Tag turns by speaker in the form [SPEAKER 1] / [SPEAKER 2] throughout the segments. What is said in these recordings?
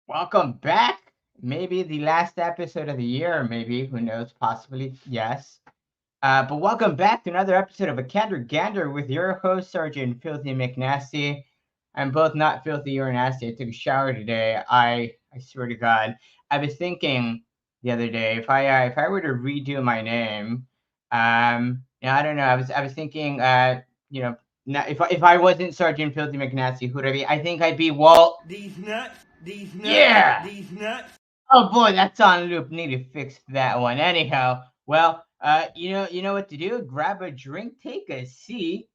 [SPEAKER 1] Welcome back. Maybe the last episode of the year, maybe, who knows, possibly, yes. But welcome back to another episode of A Gander Gander with your host, Sergeant Filthy McNasty. I'm both not filthy or nasty. I took a shower today. I swear to God. I was thinking the other day, if I were to redo my name, I don't know. I was thinking, if I wasn't Sergeant Filthy McNasty, who'd I be? I think I'd be Walt.
[SPEAKER 2] These nuts.
[SPEAKER 1] Yeah.
[SPEAKER 2] These nuts.
[SPEAKER 1] Oh boy, that's on loop. Need to fix that one. Anyhow, well, you know what to do. Grab a drink, take a seat,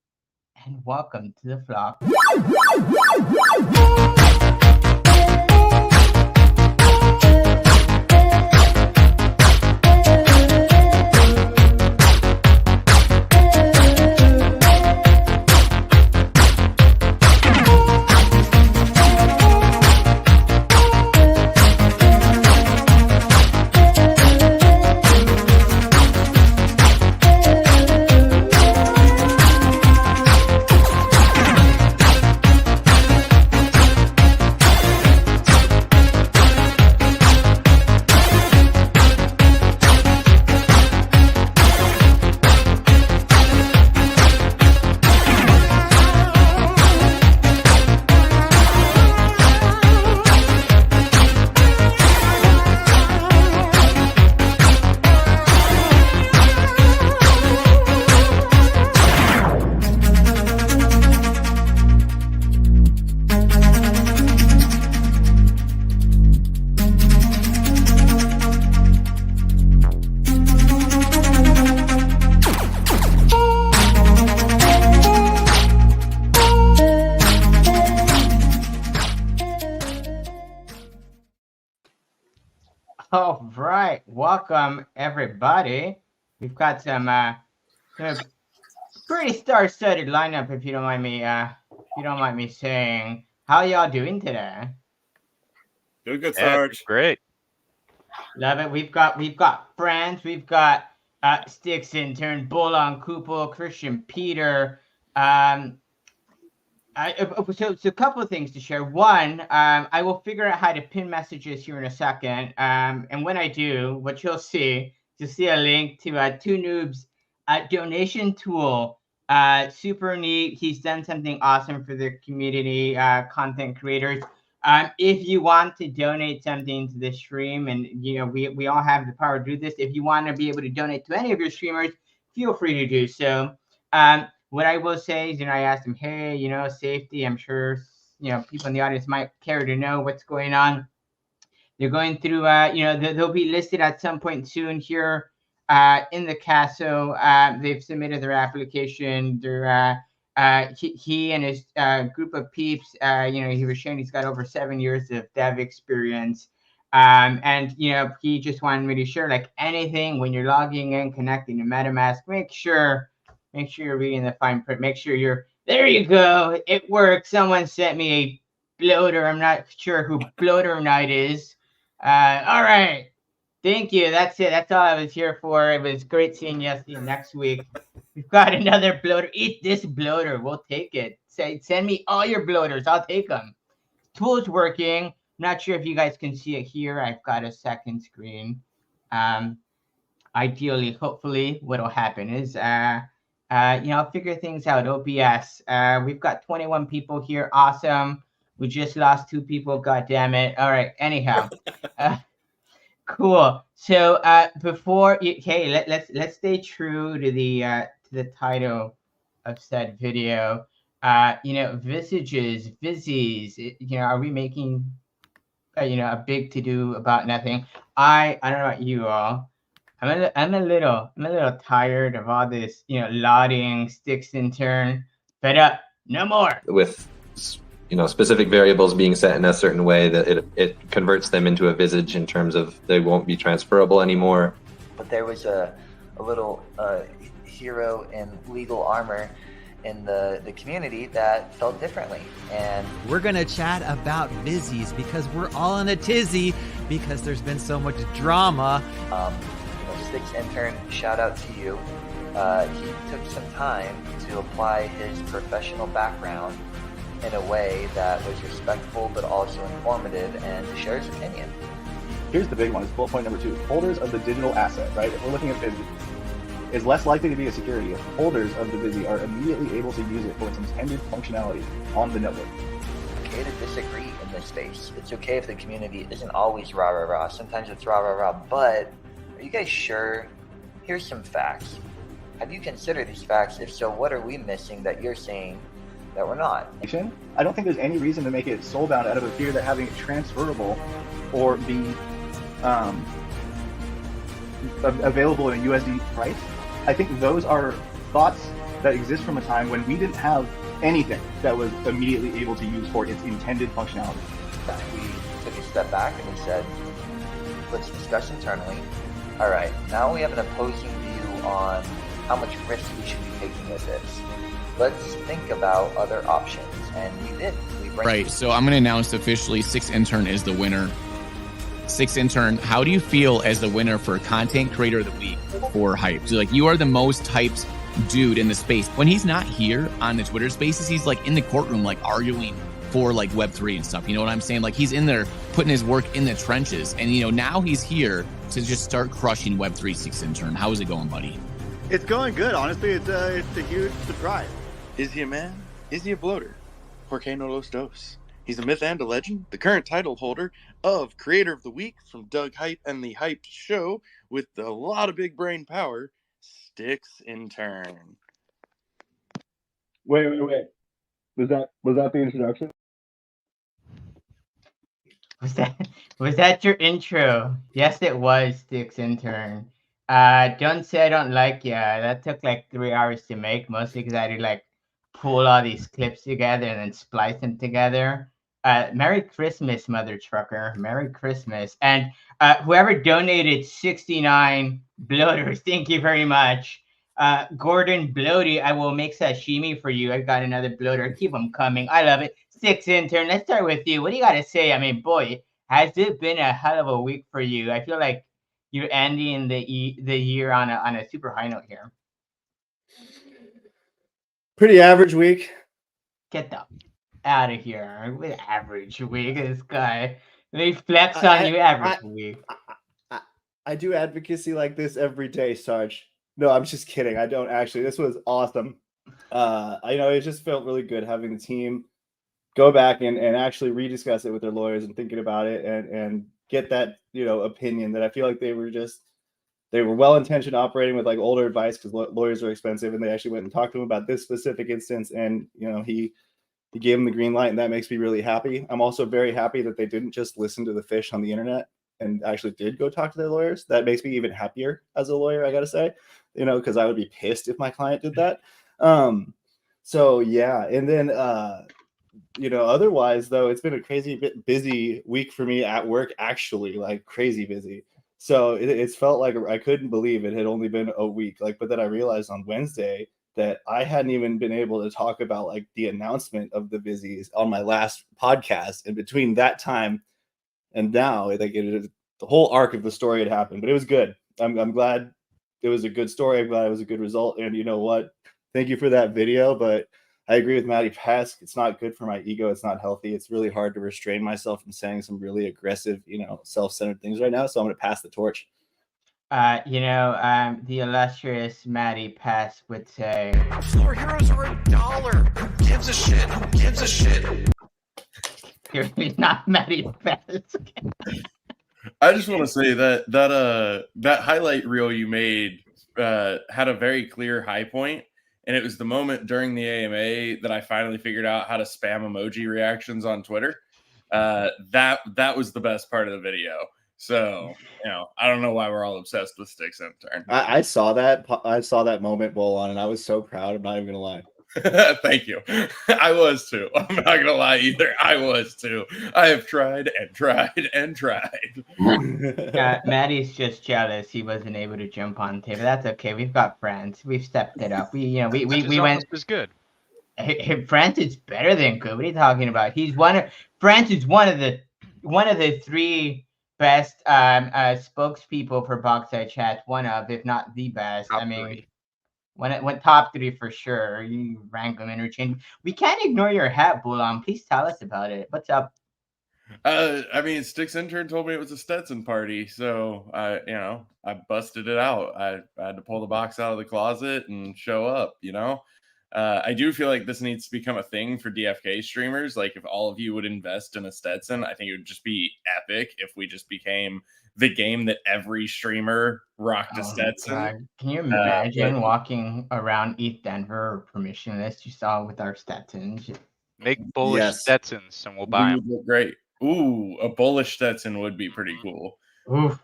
[SPEAKER 1] and welcome to the flock. All right, welcome everybody. We've got some pretty star-studded lineup, if you don't mind me saying. How y'all doing today?
[SPEAKER 3] Doing good, Sarge.
[SPEAKER 4] Great.
[SPEAKER 1] Love it. We've got Franz, we've got Stycks Intern, Bolon, Kupo, Kristian Peter. So a couple of things to share. One, I will figure out how to pin messages here in a second. And when I do, what you'll see a link to Two Noobs donation tool. Super neat. He's done something awesome for the community, content creators. If you want to donate something to the stream, and we all have the power to do this. If you want to be able to donate to any of your streamers, feel free to do so. What I will say is, I asked him, hey, safety. I'm sure, people in the audience might care to know what's going on. They're going through, they'll be listed at some point soon here in the castle. They've submitted their application. He and his group of peeps, he was sharing he's got over 7 years of dev experience. And he just wanted me to share, like, anything when you're logging in, connecting to MetaMask, make sure you're reading the fine print. Make sure there you go. It works. Someone sent me a bloater. I'm not sure who Bloater Knight is. All right. Thank you. That's it. That's all I was here for. It was great seeing you. See you next week. We've got another bloater. Eat this bloater. We'll take it. Send me all your bloaters. I'll take them. Tool's working. Not sure if you guys can see it here. I've got a second screen. Ideally, hopefully, what'll happen is I'll figure things out. OBS. We've got 21 people here. Awesome. We just lost 2 people. God damn it. All right. Anyhow, cool. So let's stay true to the title of said video. Visages. Are we making a big to do about nothing? I don't know about you all. I'm a little tired of all this, lauding, Stycks Intern. Fed up. No more.
[SPEAKER 5] With specific variables being set in a certain way that it converts them into a visage in terms of they won't be transferable anymore.
[SPEAKER 6] But there was a little hero in legal armor in the community that felt differently. And
[SPEAKER 2] we're going to chat about Visages because we're all in a tizzy because there's been so much drama.
[SPEAKER 6] Stycks Intern, shout out to you. He took some time to apply his professional background in a way that was respectful but also informative and to share his opinion.
[SPEAKER 4] Here's the big one. It's bullet point number 2. Holders of the digital asset, right? If we're looking at Visage, is less likely to be a security if holders of the Visi are immediately able to use it for its intended functionality on the network.
[SPEAKER 6] It's okay to disagree in this space. It's okay if the community isn't always rah rah rah. Sometimes it's rah rah rah. But are you guys sure? Here's some facts. Have you considered these facts? If so, what are we missing that you're saying that we're not?
[SPEAKER 4] I don't think there's any reason to make it soul-bound out of a fear that having it transferable or be available in a USD price. I think those are thoughts that exist from a time when we didn't have anything that was immediately able to use for its intended functionality.
[SPEAKER 6] We took a step back and we said, let's discuss internally. All right, now we have an opposing view on how much risk we should be taking with this. Let's think about other options, and we did.
[SPEAKER 7] Right, so I'm going to announce officially Stycks Intern is the winner. Stycks Intern, how do you feel as the winner for Content Creator of the Week for Hype? So, like, you are the most hyped dude in the space. When he's not here on the Twitter Spaces, he's like in the courtroom, like arguing for like Web3 and stuff. You know what I'm saying? Like, he's in there putting his work in the trenches. And, you know, now he's here to just start crushing Web3. Stycks Intern, how is it going, buddy?
[SPEAKER 8] It's going good. Honestly, it's a huge surprise.
[SPEAKER 9] Is he a man? Is he a bloater? Porque no los dos. He's a myth and a legend, the current title holder of Creator of the Week from Doug Hype and the Hyped Show with a lot of big brain power, Stycks Intern.
[SPEAKER 4] Wait. Was that the introduction?
[SPEAKER 1] Was that your intro? Yes, it was, Stycks Intern. Don't say I don't like ya. That took like 3 hours to make, mostly because I had to like pull all these clips together and then splice them together. Merry Christmas, mother trucker. Merry Christmas. And whoever donated 69 bloaters, thank you very much. Gordon Bloaty, I will make sashimi for you. I got another bloater. Keep them coming. I love it. Stycks Intern, let's start with you. What do you got to say? I mean, boy, has it been a hell of a week for you? I feel like you're ending the year on a super high note here.
[SPEAKER 8] Pretty average week.
[SPEAKER 1] Get the out of here with average week. This guy, they flex on you average week.
[SPEAKER 8] I do advocacy like this every day, Sarge. No, I'm just kidding. I don't actually. This was awesome. I know it just felt really good having the team go back and actually rediscuss it with their lawyers and thinking about it and get that, you know, opinion that I feel like they were well-intentioned operating with like older advice because lawyers are expensive, and they actually went and talked to him about this specific instance, and you know he gave him the green light, and that makes me really happy. I'm also very happy that they didn't just listen to the fish on the internet and actually did go talk to their lawyers. That makes me even happier as a lawyer, I gotta say, you know, because I would be pissed if my client did that. So yeah, and then you know, otherwise though, it's been a crazy busy week for me at work, actually, like crazy busy. So it's felt like I couldn't believe it had only been a week. Like, but then I realized on Wednesday that I hadn't even been able to talk about like the announcement of the Visages on my last podcast. And between that time and now, like the whole arc of the story had happened. But it was good. I'm glad it was a good story. I'm glad it was a good result. And you know what? Thank you for that video. But I agree with Matty Pesk. It's not good for my ego. It's not healthy. It's really hard to restrain myself from saying some really aggressive, you know, self-centered things right now. So I'm going to pass the torch.
[SPEAKER 1] You know, the illustrious Matty Pesk would say,
[SPEAKER 10] Floor heroes are $1. Who gives a shit? Who gives a shit?
[SPEAKER 1] You're not Matty Pesk.
[SPEAKER 3] I just want to say that highlight reel you made had a very clear high point. And it was the moment during the AMA that I finally figured out how to spam emoji reactions on Twitter. That was the best part of the video. So, you know, I don't know why we're all obsessed with Stycks Intern.
[SPEAKER 8] I saw that moment, Bolon, and I was so proud. I'm not even gonna lie.
[SPEAKER 3] Thank you. I was too. I'm not gonna lie either. I was too. I have tried and tried and tried.
[SPEAKER 1] Maddie's just jealous he wasn't able to jump on tape. That's okay. We've got Franz. We've stepped it up. We went.
[SPEAKER 11] Is good.
[SPEAKER 1] Franz is better than good. What are you talking about? Franz is one of the 3 best spokespeople for Boxside Chat. One of, if not the best.
[SPEAKER 11] Top
[SPEAKER 1] I mean.
[SPEAKER 11] 3.
[SPEAKER 1] When top 3 for sure. You rank them interchange. We can't ignore your hat, Bolon. Please tell us about it. What's up?
[SPEAKER 3] I mean, Stycks Intern told me it was a Stetson party, so I busted it out. I had to pull the box out of the closet and show up. I do feel like this needs to become a thing for DFK streamers. Like, if all of you would invest in a Stetson, I think it would just be epic if we just became the game that every streamer rocked a Stetson.
[SPEAKER 1] God. Can you imagine walking around East Denver permissionless? You saw with our Stetsons.
[SPEAKER 11] Make bullish Stetsons and we'll buy them.
[SPEAKER 3] Look great. Ooh, a bullish Stetson would be pretty cool.
[SPEAKER 1] Oof.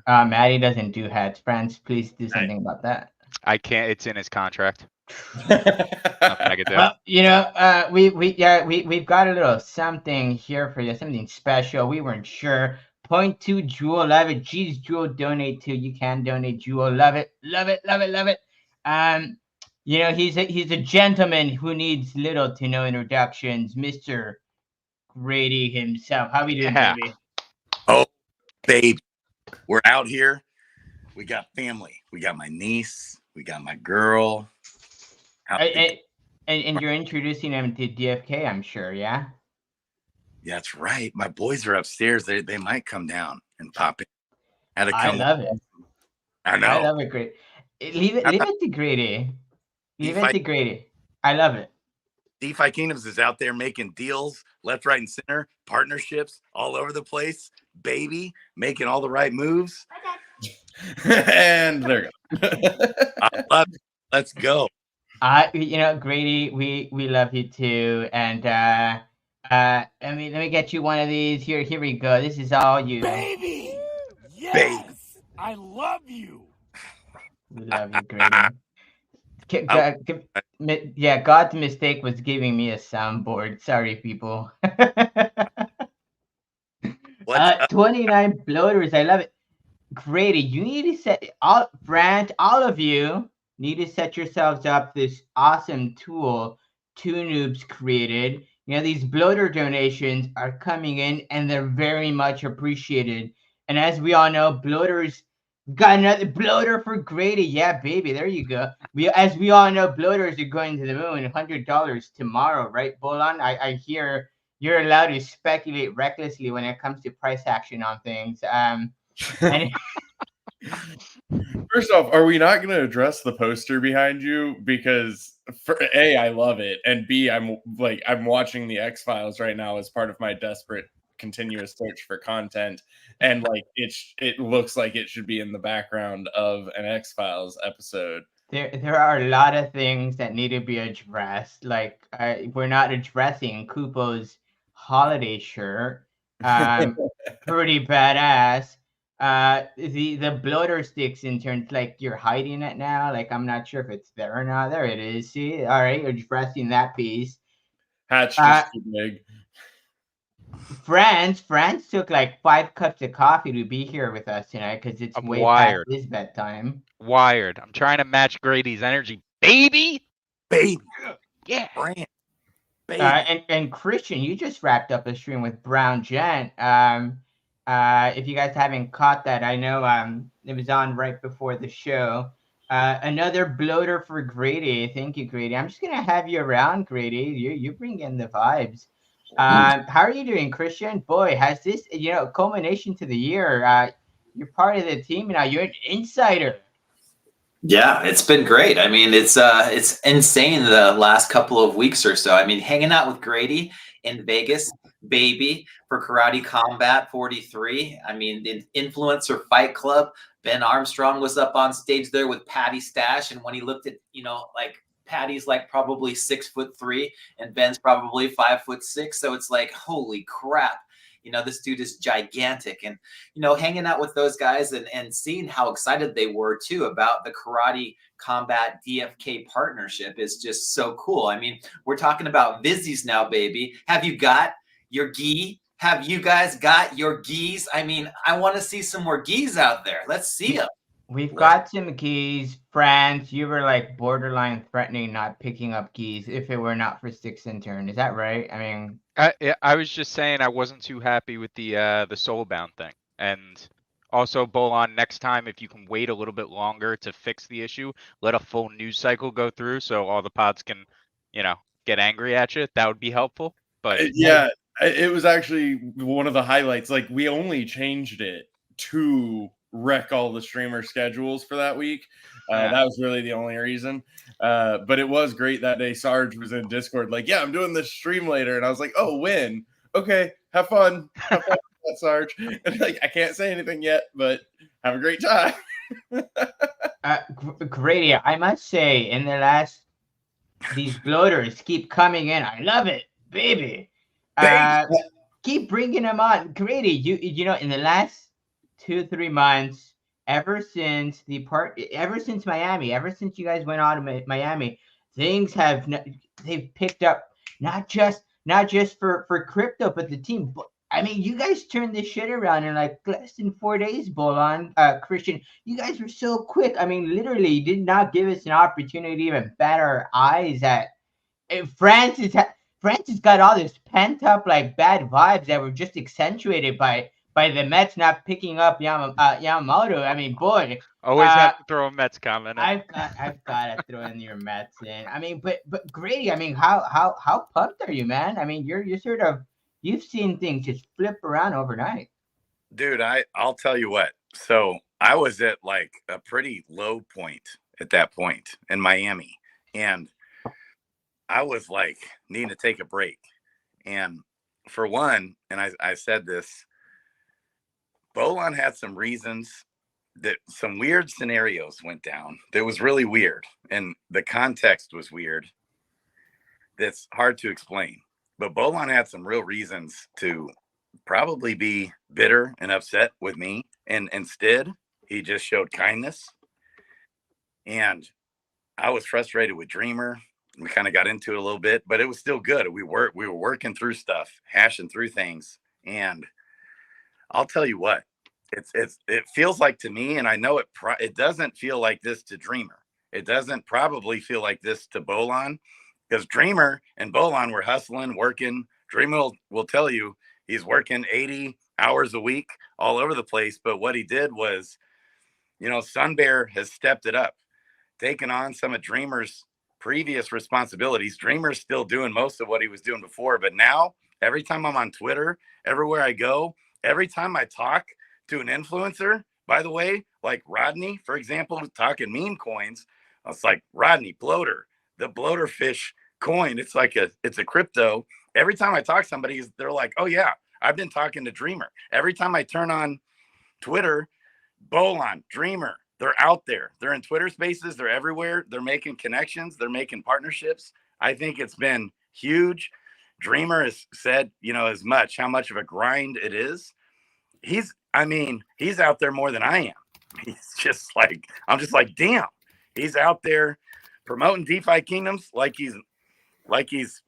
[SPEAKER 1] Maddie doesn't do hats. Franz, please do something about that.
[SPEAKER 11] I can't. It's in his contract. Nothing I could do.
[SPEAKER 1] Well, we've got a little something here for you, something special. We weren't sure. 0.2 Jewel, love it. Geez, Jewel, donate to. You can donate, Jewel. Love it, love it, love it, love it. He's a gentleman who needs little to no introductions, Mr. Grady himself. How we doing, baby?
[SPEAKER 12] Oh, babe, we're out here. We got family. We got my niece. We got my girl.
[SPEAKER 1] And you're introducing them to DFK, I'm sure, yeah?
[SPEAKER 12] Yeah, that's right. My boys are upstairs. They might come down and pop in.
[SPEAKER 1] I love it.
[SPEAKER 12] I know.
[SPEAKER 1] I love it, Grady. Leave it to Grady. Leave it to Grady. I love it.
[SPEAKER 12] DeFi Kingdoms is out there making deals left, right, and center, partnerships all over the place, baby, making all the right moves.
[SPEAKER 3] And there you go.
[SPEAKER 12] I love it. Let's go.
[SPEAKER 1] Grady, we love you too. And let me get you one of these. Here we go. This is all you.
[SPEAKER 12] Baby. Yes.
[SPEAKER 1] Baby.
[SPEAKER 12] I love you.
[SPEAKER 1] We love you, Grady. God's mistake was giving me a soundboard. Sorry, people. 29 bloaters. I love it. Grady, you need to set all of you need to set yourselves up this awesome tool Two Noobs created. These bloater donations are coming in and they're very much appreciated. And as we all know, bloaters got another bloater for Grady. Yeah, baby, there you go. As we all know, bloaters are going to the moon. $100 tomorrow, right, Bolon? I hear you're allowed to speculate recklessly when it comes to price action on things.
[SPEAKER 3] First off, are we not going to address the poster behind you? Because for A, I love it, and B, I'm watching the X-Files right now as part of my desperate continuous search for content, and it looks like it should be in the background of an X-Files episode.
[SPEAKER 1] There are a lot of things that need to be addressed. We're not addressing Kupo's holiday shirt. Pretty badass. The bloater Stycks Intern, you're hiding it now. I'm not sure if it's there or not. There it is. See, all right, you're addressing that piece.
[SPEAKER 3] Hatch just too big.
[SPEAKER 1] Franz took 5 cups of coffee to be here with us tonight because it's way past his bedtime.
[SPEAKER 11] Wired. I'm trying to match Grady's energy, baby. Yeah.
[SPEAKER 12] Brand.
[SPEAKER 1] And Kristian, you just wrapped up a stream with Brown Gent. If you guys haven't caught that, I know it was on right before the show. Another bloater for Grady. Thank you, Grady. I'm just gonna have you around, Grady. You bring in the vibes. How are you doing, Kristian? Boy, has this culmination to the year. You're part of the team now. You're an insider.
[SPEAKER 13] Yeah, it's been great. I mean, it's insane the last couple of weeks or so. I mean, hanging out with Grady in Vegas, baby, for Karate Combat 43. I mean, the Influencer Fight Club. Ben Armstrong was up on stage there with Patty Stash, and when he looked at Patty's probably 6'3" and Ben's probably 5'6", so it's holy crap. This dude is gigantic, and hanging out with those guys and seeing how excited they were too about the Karate Combat DFK partnership is just so cool. I mean, we're talking about Visages now, baby. Have you got your gi? Have you guys got your gis? I mean, I want to see some more gis out there. Let's see them.
[SPEAKER 1] We've got some gis. Franz, you were borderline threatening not picking up gis if it were not for Stycks Intern. Is that right? I mean,
[SPEAKER 11] I was just saying I wasn't too happy with the soulbound thing, and Also, Bolon, next time, if you can wait a little bit longer to fix the issue, let a full news cycle go through so all the pods can, get angry at you. That would be helpful. But
[SPEAKER 3] Yeah, it was actually one of the highlights. Like, we only changed it to wreck all the streamer schedules for that week. That was really the only reason. But it was great that day. Sarge was in Discord like, yeah, I'm doing this stream later. And I was like, oh, when? Okay, have fun. Have fun with that, Sarge. And like, I can't say anything yet, but have a great time.
[SPEAKER 1] Grady, I must say, in the last, these bloaters keep coming in. I love it, baby. Keep bringing them on. Grady, you know, in the last 2-3 months, ever since Miami, ever since you guys went on to Miami, things they've picked up, not just for crypto, but the team. I mean, you guys turned this shit around in like less than 4 days, Bolon. Kristian, you guys were so quick. I mean, literally did not give us an opportunity to even bat our eyes at. Franz has got all this pent up like bad vibes that were just accentuated by the Mets not picking up Yamamoto. I mean, boy,
[SPEAKER 11] always have to throw a Mets comment in.
[SPEAKER 1] I've got to throw in your Mets in. I mean, but Grady, I mean, how pumped are you, man? I mean, you're sort of, you've seen things just flip around overnight.
[SPEAKER 12] Dude, I'll tell you what. So I was at like a pretty low point at that point in Miami, and I was like needing to take a break. And for one, and I said this, Bolon had some reasons that some weird scenarios went down. That was really weird. And the context was weird. That's hard to explain. But Bolon had some real reasons to probably be bitter and upset with me. And instead, he just showed kindness. And I was frustrated with Dreamer. We kind of got into it a little bit, but it was still good. We were working through stuff, hashing through things. And I'll tell you what, it feels like to me, and I know it doesn't feel like this to Dreamer. It doesn't probably feel like this to Bolon, because Dreamer and Bolon were hustling, working. Dreamer will tell you he's working 80 hours a week all over the place. But what he did was, Sunbear has stepped it up, taken on some of Dreamer's previous responsibilities. Dreamer's still doing most of what he was doing before, but now every time I'm on Twitter, everywhere I go, every time I talk to an influencer, by the way, like Rodney, for example, talking meme coins, it's like, Rodney, bloater, the bloater fish coin. It's like it's a crypto. Every time I talk to somebody, they're like, oh yeah, I've been talking to Dreamer. Every time I turn on Twitter, Bolon, Dreamer, they're out there. They're in Twitter spaces. They're everywhere. They're making connections. They're making partnerships. I think it's been huge. Dreamer has said, as much, how much of a grind it is. He's out there more than I am. He's just like, I'm just like, damn, he's out there promoting DeFi Kingdoms like he's,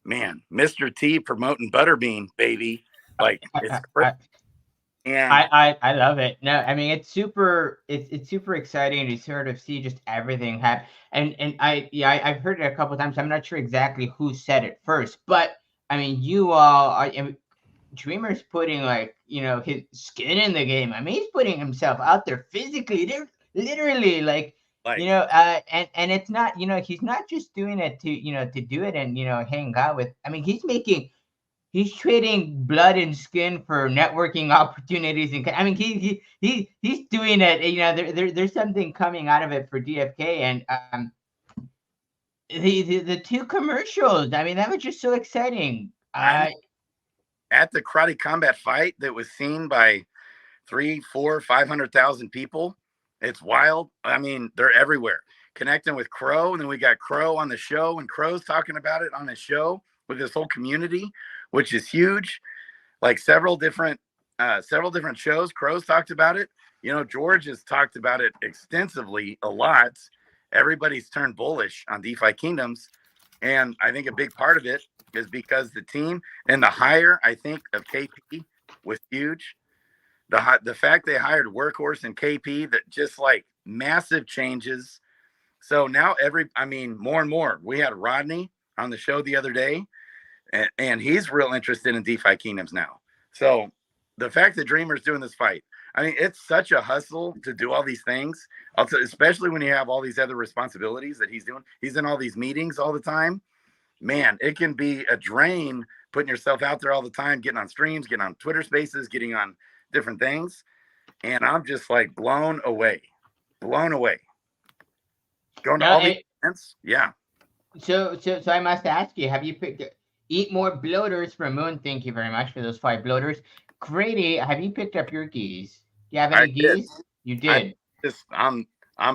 [SPEAKER 12] man, Mr. T promoting Butterbean, baby. Like, it's great.
[SPEAKER 1] And I love it. No, I mean, it's super exciting to sort of see just everything happen. And I've heard it a couple of times. I'm not sure exactly who said it first, but I mean, you all are. Dreamer's putting his skin in the game. I mean, he's putting himself out there physically. They're literally and it's not, he's not just doing it to do it and hang out with. I mean, he's trading blood and skin for networking opportunities, and I mean, he's doing it. There's something coming out of it for DFK, and the two commercials. I mean, that was just so exciting.
[SPEAKER 12] At the Karate Combat fight that was seen by 300,000, 400,000, 500,000 people. It's wild. I mean, they're everywhere. Connecting with Crow, and then we got Crow on the show, and Crow's talking about it on his show with this whole community, which is huge. Like several different shows, Crow's talked about it. George has talked about it extensively a lot. Everybody's turned bullish on DeFi Kingdoms. And I think a big part of it is because the team and the hire, I think, of KP was huge. The fact they hired Workhorse and KP, that just like massive changes. So now more and more. We had Rodney on the show the other day, and he's real interested in DeFi Kingdoms now. So the fact that Dreamer's doing this fight, I mean, it's such a hustle to do all these things. Especially when you have all these other responsibilities that he's doing. He's in all these meetings all the time. Man, it can be a drain putting yourself out there all the time, getting on streams, getting on Twitter Spaces, getting on different things. And I'm just like blown away. Going to all these events. Yeah.
[SPEAKER 1] So I must ask you, have you picked eat more bloaters for Moon? Thank you very much for those 5 bloaters. Grady, have you picked up your geese? Do you have any geese? You did.
[SPEAKER 12] I'm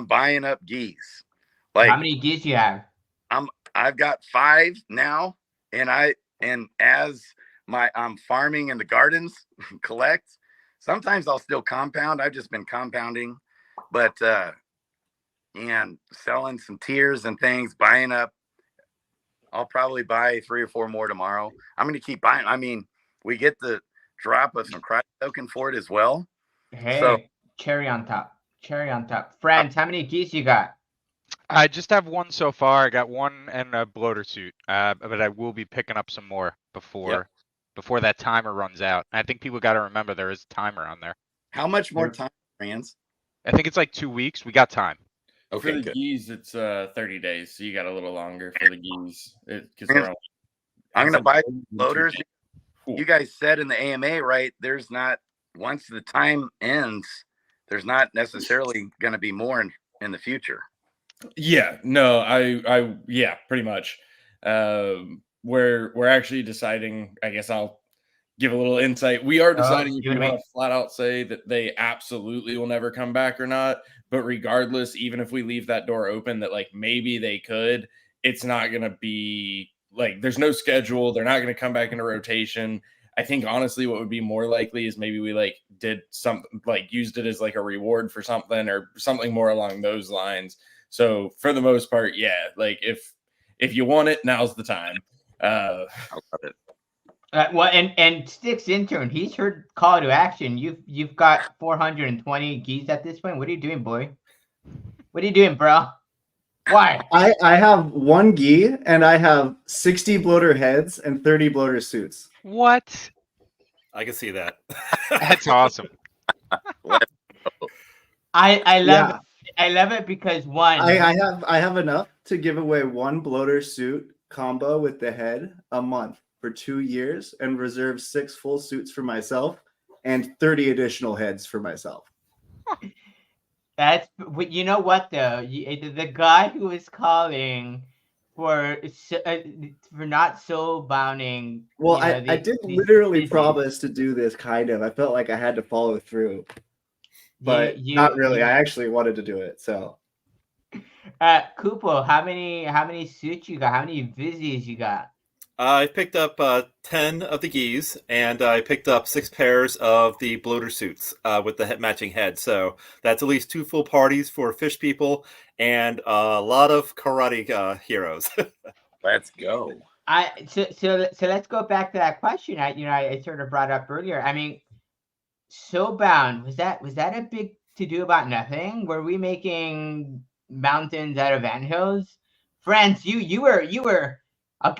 [SPEAKER 12] buying up geese. Like,
[SPEAKER 1] how many geese do you have?
[SPEAKER 12] I've got 5 now, and as I'm farming in the gardens, collect. Sometimes I'll still compound. I've just been compounding, but and selling some tiers and things, buying up. I'll probably buy 3 or 4 more tomorrow. I'm going to keep buying. I mean, we get the drop of some cryo token for it as well.
[SPEAKER 1] Hey,
[SPEAKER 12] so,
[SPEAKER 1] cherry on top. Franz, how many geese you got?
[SPEAKER 11] I just have 1 so far. I got 1 and a bloater suit, but I will be picking up some more before that timer runs out. I think people got to remember there is a timer on there.
[SPEAKER 12] How much more time, Franz?
[SPEAKER 11] I think it's like 2 weeks. We got time.
[SPEAKER 3] Okay, for the geese, it's 30 days, so you got a little longer for the geese.
[SPEAKER 12] I'm going to buy bloaters. Cool. You guys said in the AMA, right? There's not, once the time ends, there's not necessarily going to be more in the future.
[SPEAKER 3] Yeah, no, I yeah, pretty much. We're actually deciding. I guess I'll give a little insight. We are deciding if we want to flat out say that they absolutely will never come back or not. But regardless, even if we leave that door open, that like maybe they could, it's not going to be like there's no schedule. They're not going to come back into rotation. I think honestly, what would be more likely is maybe we like did something like used it as like a reward for something or something more along those lines. So for the most part, yeah, like if you want it, now's the time.
[SPEAKER 12] I love it.
[SPEAKER 1] Well, and Stycks Intern, he's heard call to action. You've got 420 geese at this point. What are you doing, boy? What are you doing, bro? Why?
[SPEAKER 8] I have 1 gi and I have 60 bloater heads and 30 bloater suits.
[SPEAKER 11] What?
[SPEAKER 14] I can see that.
[SPEAKER 11] That's awesome.
[SPEAKER 1] I love it. I love it because
[SPEAKER 8] I have enough to give away 1 bloater suit combo with the head a month for 2 years and reserve 6 full suits for myself and 30 additional heads for myself.
[SPEAKER 1] That's, you know what though, the guy who is calling for not soul bounding.
[SPEAKER 8] Well, I did literally promise to do this, kind of. I felt like I had to follow through, but not really. I actually wanted to do it. So,
[SPEAKER 1] Kupo, how many suits you got? How many Visages you got?
[SPEAKER 14] I picked up 10 of the geese, and I picked up 6 pairs of the bloater suits with the matching head. So that's at least 2 full parties for fish people and a lot of karate heroes.
[SPEAKER 12] Let's go.
[SPEAKER 1] So let's go back to that question. I sort of brought up earlier. I mean, Soulbound, was that a big to do about nothing? Were we making mountains out of anthills? Franz, you were.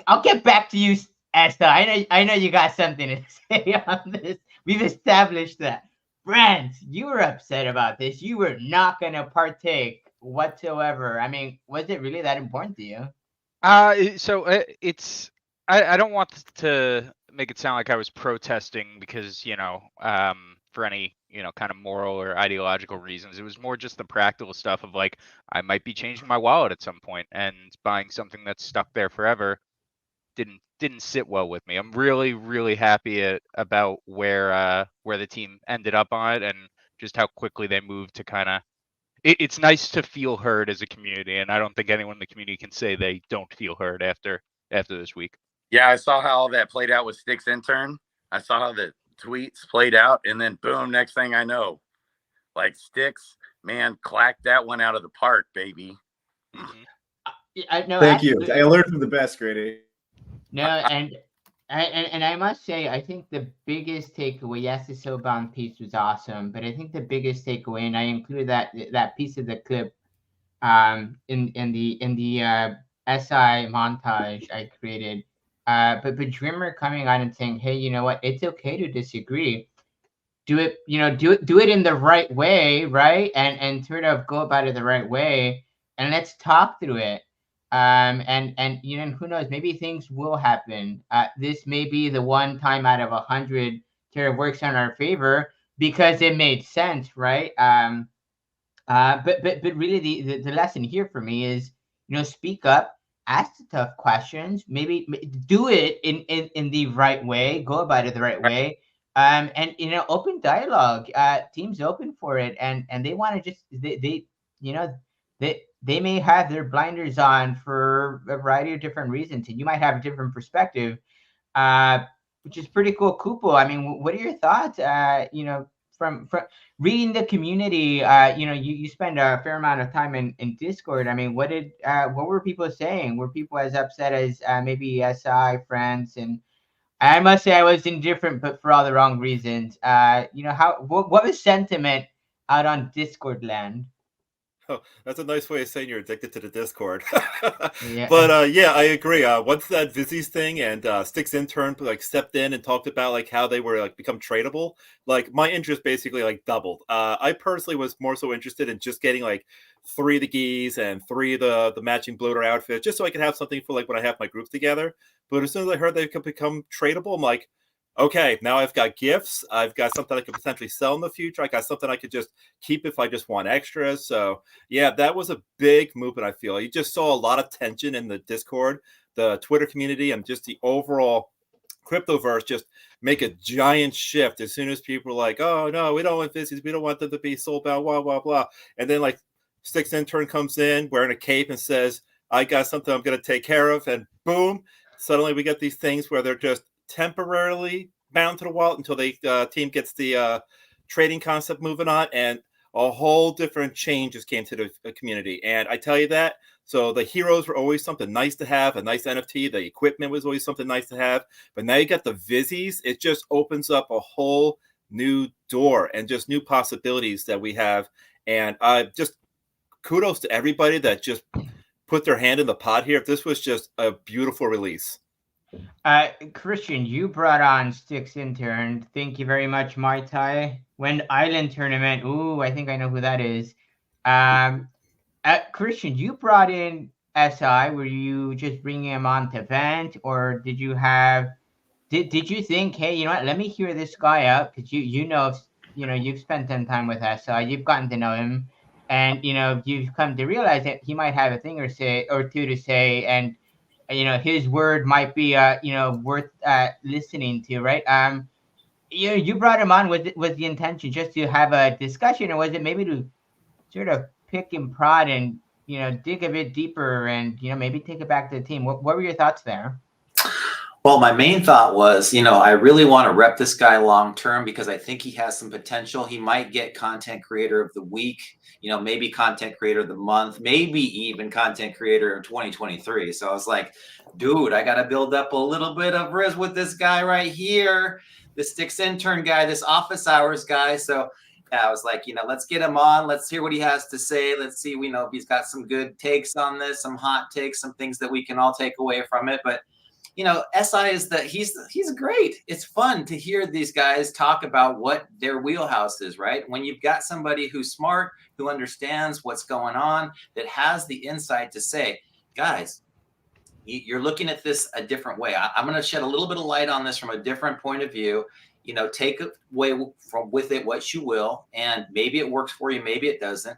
[SPEAKER 1] I'll get back to you, Esther. I know you got something to say on this. We've established that. Franz, you were upset about this. You were not going to partake whatsoever. I mean, was it really that important to you?
[SPEAKER 11] So it's I don't want to make it sound like I was protesting because for any kind of moral or ideological reasons. It was more just the practical stuff of like I might be changing my wallet at some point, and buying something that's stuck there forever didn't sit well with me. I'm really, really happy about where the team ended up on it and just how quickly they moved to kind of. It's nice to feel heard as a community, and I don't think anyone in the community can say they don't feel heard after this week.
[SPEAKER 12] Yeah, I saw how all that played out with Stycks Intern. I saw how the tweets played out, and then boom, next thing I know, like Stycks, man, clacked that one out of the park, baby.
[SPEAKER 8] Thank you. I learned from the best, Grady.
[SPEAKER 1] No, and I must say, I think the biggest takeaway, yes, the Soulbound piece was awesome, but I think the biggest takeaway, and I included that piece of the clip in the SI montage I created. But Dreamer coming on and saying, hey, you know what? It's okay to disagree. do it, do it in the right way, right? And sort of go about it the right way, and let's talk through it. And who knows, maybe things will happen. This may be the one time out of 100 sort of works in our favor because it made sense, right? But really the lesson here for me is, speak up, ask the tough questions, maybe do it in the right way, go about it the right way. And open dialogue, teams open for it, and they want to just they may have their blinders on for a variety of different reasons, and you might have a different perspective, which is pretty cool. Kupo, I mean, what are your thoughts? From reading the community, you spend a fair amount of time in Discord. I mean, what were people saying? Were people as upset as maybe SI, Franz? And I must say I was indifferent, but for all the wrong reasons. What was sentiment out on Discord land?
[SPEAKER 14] Oh, that's a nice way of saying you're addicted to the Discord.
[SPEAKER 1] Yeah.
[SPEAKER 14] But yeah, I agree. Once that Visages thing and Stycks Intern stepped in and talked about how they were become tradable, my interest basically doubled. I personally was more so interested in just getting 3 of the geese and 3 of the matching bloater outfits, just so I could have something for when I have my groups together. But as soon as I heard they could become tradable, I'm like, okay, now I've got gifts. I've got something I could potentially sell in the future. I got something I could just keep if I just want extras. So yeah, that was a big movement. I feel you just saw a lot of tension in the Discord, the Twitter community, and just the overall cryptoverse just make a giant shift as soon as people are like, oh no, we don't want Visages, we don't want them to be soulbound, blah blah blah. And then Stycks Intern comes in wearing a cape and says, I got something I'm going to take care of, and boom, suddenly we get these things where they're just temporarily bound to the wallet until the team gets the trading concept moving on, and a whole different changes came to the community. And I tell you that, so the heroes were always something nice to have, a nice NFT. The equipment was always something nice to have. But now you got the Visages. It just opens up a whole new door and just new possibilities that we have. And just kudos to everybody that just put their hand in the pot here. This was just a beautiful release.
[SPEAKER 1] Kristian, you brought on Stycks Intern. Thank you very much, Mai Tai. Wind Island tournament. Ooh, I think I know who that is. Kristian, you brought in SI. Were you just bringing him on to vent, or did you think, hey, you know what? Let me hear this guy out, because you've spent some time with SI. You've gotten to know him, and you've come to realize that he might have a thing or two to say, and his word might be worth listening to, right? You brought him on with the intention just to have a discussion, or was it maybe to sort of pick and prod and dig a bit deeper and maybe take it back to the team? What were your thoughts there?
[SPEAKER 13] Well, my main thought was, I really want to rep this guy long term because I think he has some potential. He might get content creator of the week, maybe content creator of the month, maybe even content creator of 2023. So I was like, dude, I got to build up a little bit of risk with this guy right here, the Stycks Intern guy, this office hours guy. So I was like, let's get him on. Let's hear what he has to say. Let's see, if he's got some good takes on this, some hot takes, some things that we can all take away from it. But SI is he's great. It's fun to hear these guys talk about what their wheelhouse is, right? When you've got somebody who's smart, who understands what's going on, that has the insight to say, guys, you're looking at this a different way. I'm going to shed a little bit of light on this from a different point of view. Take away with it what you will, and maybe it works for you, maybe it doesn't.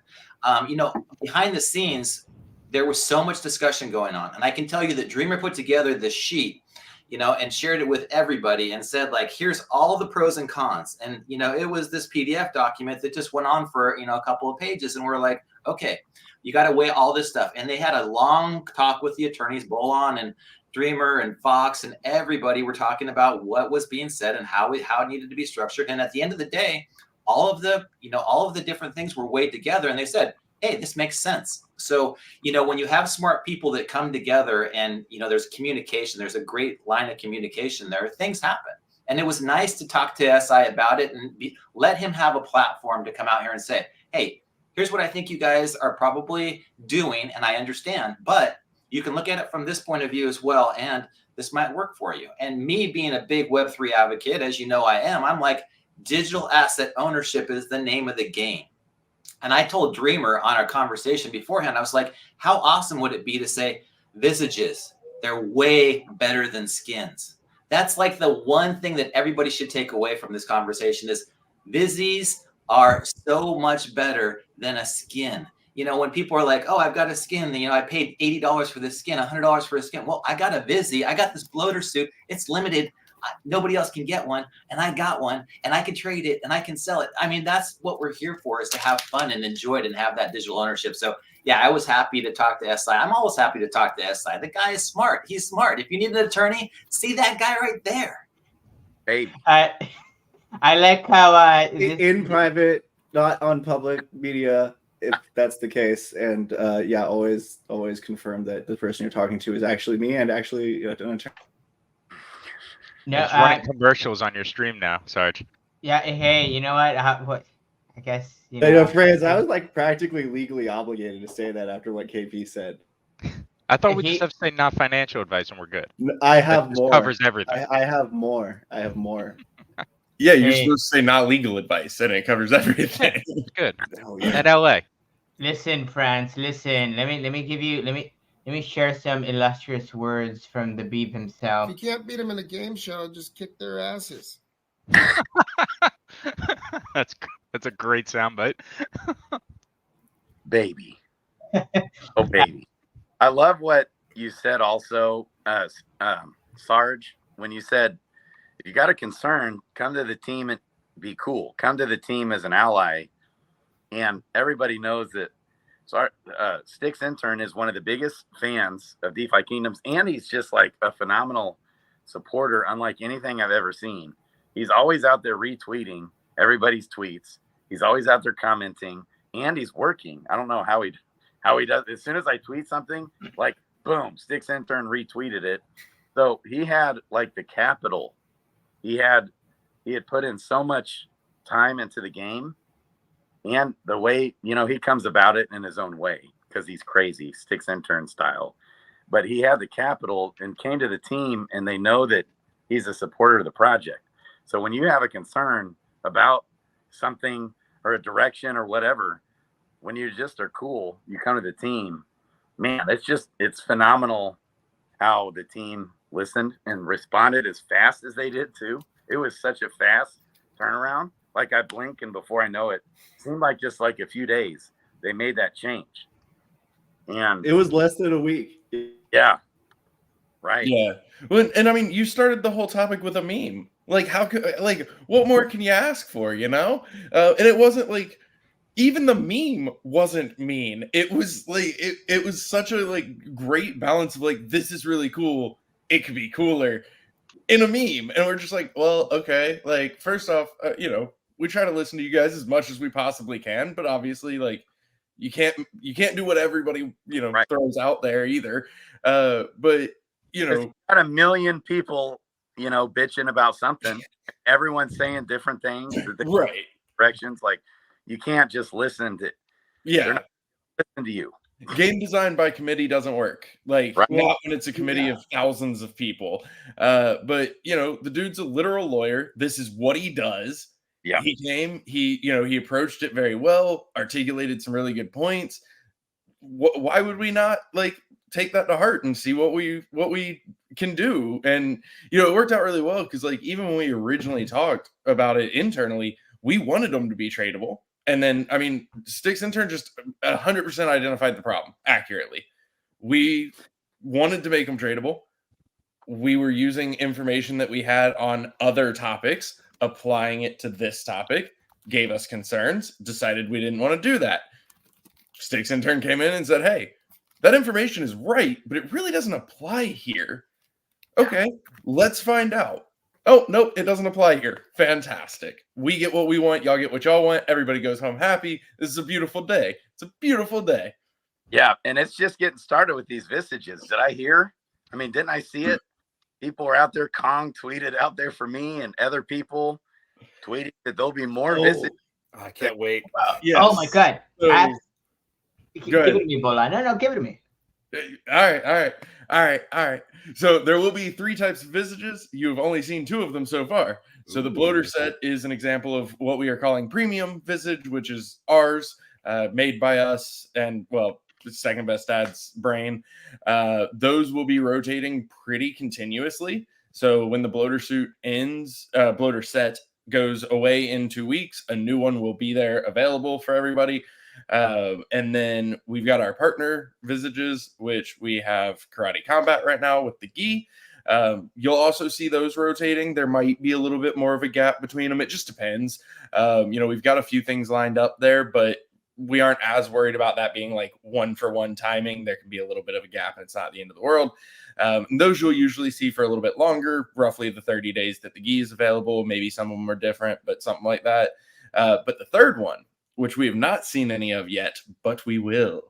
[SPEAKER 13] Behind the scenes, there was so much discussion going on. And I can tell you that Dreamer put together this sheet, and shared it with everybody and said, here's all the pros and cons. And, it was this PDF document that just went on for, a couple of pages. And we're like, okay, you got to weigh all this stuff. And they had a long talk with the attorneys, Bolon and Dreamer and Fox, and everybody were talking about what was being said and how it needed to be structured. And at the end of the day, all of the different things were weighed together, and they said, hey, this makes sense. So, when you have smart people that come together and, there's communication, there's a great line of communication there, things happen. And it was nice to talk to SI about it and let him have a platform to come out here and say, hey, here's what I think you guys are probably doing, and I understand, but you can look at it from this point of view as well, and this might work for you. And me being a big Web3 advocate, as you know I am, I'm like, Digital asset ownership is the name of the game. And I told Dreamer on our conversation beforehand, I was like, how awesome would it be to say Visages? They're way better than skins. That's like the one thing that everybody should take away from this conversation is Visages are so much better than a skin. You know, when people are like, oh, I've got a skin, you know, I paid $80 for this skin, $100 for a skin. Well, I got a Visi, I got this bloater suit. It's limited. Nobody else can get one, and I got one, and I can trade it, and I can sell it. I mean, that's what we're here for, is to have fun and enjoy it and have that digital ownership. So, yeah, I was happy to talk to SI. I'm always happy to talk to SI. The guy is smart. He's smart. If you need an attorney, see that guy right there.
[SPEAKER 12] Hey,
[SPEAKER 1] I like how
[SPEAKER 8] in private, not on public media, if that's the case. And yeah, always confirm that the person you're talking to is actually me and actually an attorney.
[SPEAKER 11] No, it's running commercials on your stream now, Sarge.
[SPEAKER 1] Yeah. Hey, you know what? I guess you
[SPEAKER 8] I
[SPEAKER 1] know.
[SPEAKER 8] know, Franz. I was like practically legally obligated to say that after what KP said.
[SPEAKER 11] I thought we just have to say not financial advice and we're good.
[SPEAKER 8] I have
[SPEAKER 11] that
[SPEAKER 8] more.
[SPEAKER 11] Covers everything.
[SPEAKER 8] I have more. I have more.
[SPEAKER 3] Yeah, you're supposed to say not legal advice, and it covers everything.
[SPEAKER 11] Good. At LA.
[SPEAKER 1] Listen, Franz. Listen. Let me share some illustrious words from the Beeb himself.
[SPEAKER 15] If you can't beat them in a game show, just kick their asses.
[SPEAKER 11] That's a great soundbite.
[SPEAKER 12] Baby. Oh, baby. I love what you said also, Sarge, when you said, if you got a concern, come to the team and be cool. Come to the team as an ally. And everybody knows that Stycks Intern is one of the biggest fans of DeFi Kingdoms, and he's just like a phenomenal supporter, unlike anything I've ever seen. He's always out there retweeting everybody's tweets. He's always out there commenting, and he's working. I don't know how he does. As soon as I tweet something, like boom, Stycks Intern retweeted it. So he had like the capital. He had put in so much time into the game. And the way, you know, he comes about it in his own way because he's crazy, Stycks Intern style. But he had the capital and came to the team, and they know that he's a supporter of the project. So when you have a concern about something or a direction or whatever, when you just are cool, you come to the team. Man, it's phenomenal how the team listened and responded as fast as they did too. It was such a fast turnaround. Like I blink and before I know it, seemed like just like a few days they made that change. And
[SPEAKER 8] it was less than a week.
[SPEAKER 12] Yeah. Right.
[SPEAKER 3] Yeah. Well, and I mean, you started the whole topic with a meme. Like, how could, like, what more can you ask for, you know? And it wasn't like, even the meme wasn't mean. It was like, it was such a like great balance of like, this is really cool. It could be cooler in a meme. And we're just like, well, okay. Like, first off, you know, we try to listen to you guys as much as we possibly can, but obviously, like, you can't do what everybody, you know, throws out there either. But you know,
[SPEAKER 12] got 1 million people, you know, bitching about something. Everyone's saying different things,
[SPEAKER 3] right?
[SPEAKER 12] Directions. Like, you can't just listen to.
[SPEAKER 3] Yeah,
[SPEAKER 12] listen to you.
[SPEAKER 3] Game design by committee doesn't work. Like, not when it's a committee of thousands of people. But you know, the dude's a literal lawyer. This is what he does.
[SPEAKER 12] Yeah,
[SPEAKER 3] he came. He approached it very well. Articulated some really good points. Why would we not like take that to heart and see what we can do? And you know, it worked out really well because like even when we originally talked about it internally, we wanted them to be tradable. And then, I mean, Stycks Intern just 100% identified the problem accurately. We wanted to make them tradable. We were using information that we had on other topics, applying it to this topic, gave us concerns, decided we didn't want to do that. Stycks Intern came in and said, hey, that information is right, but it really doesn't apply here. Okay, let's find out. Oh, nope, it doesn't apply here. Fantastic. We get what we want. Y'all get what y'all want. Everybody goes home happy. This is a beautiful day. It's a beautiful day.
[SPEAKER 12] Yeah, and it's just getting started with these Visages. Did I hear? I mean, didn't I see it? People were out there. Kong tweeted out there for me and other people tweeting that there'll be more Visages.
[SPEAKER 14] I can't wait.
[SPEAKER 3] Yes.
[SPEAKER 1] Oh, my God.
[SPEAKER 3] So,
[SPEAKER 1] give it to me, Bolon. No, give it to me.
[SPEAKER 3] All right. All right. So there will be 3 types of visages. You have only seen 2 of them so far. So the bloater set is an example of what we are calling premium visage, which is ours, made by us, and well, the second best dad's brain. Those will be rotating pretty continuously. So when the bloater suit ends, bloater set goes away in 2 weeks, a new one will be there available for everybody. And then we've got our partner visages, which we have Karate Combat right now with the gi. You'll also see those rotating. There might be a little bit more of a gap between them. It just depends. We've got a few things lined up there, but we aren't as worried about that being like 1-for-1 timing. There can be a little bit of a gap, and it's not the end of the world. Those you'll usually see for a little bit longer, roughly the 30 days that the gi is available. Maybe some of them are different, but something like that. But the third one, which we have not seen any of yet, but we will,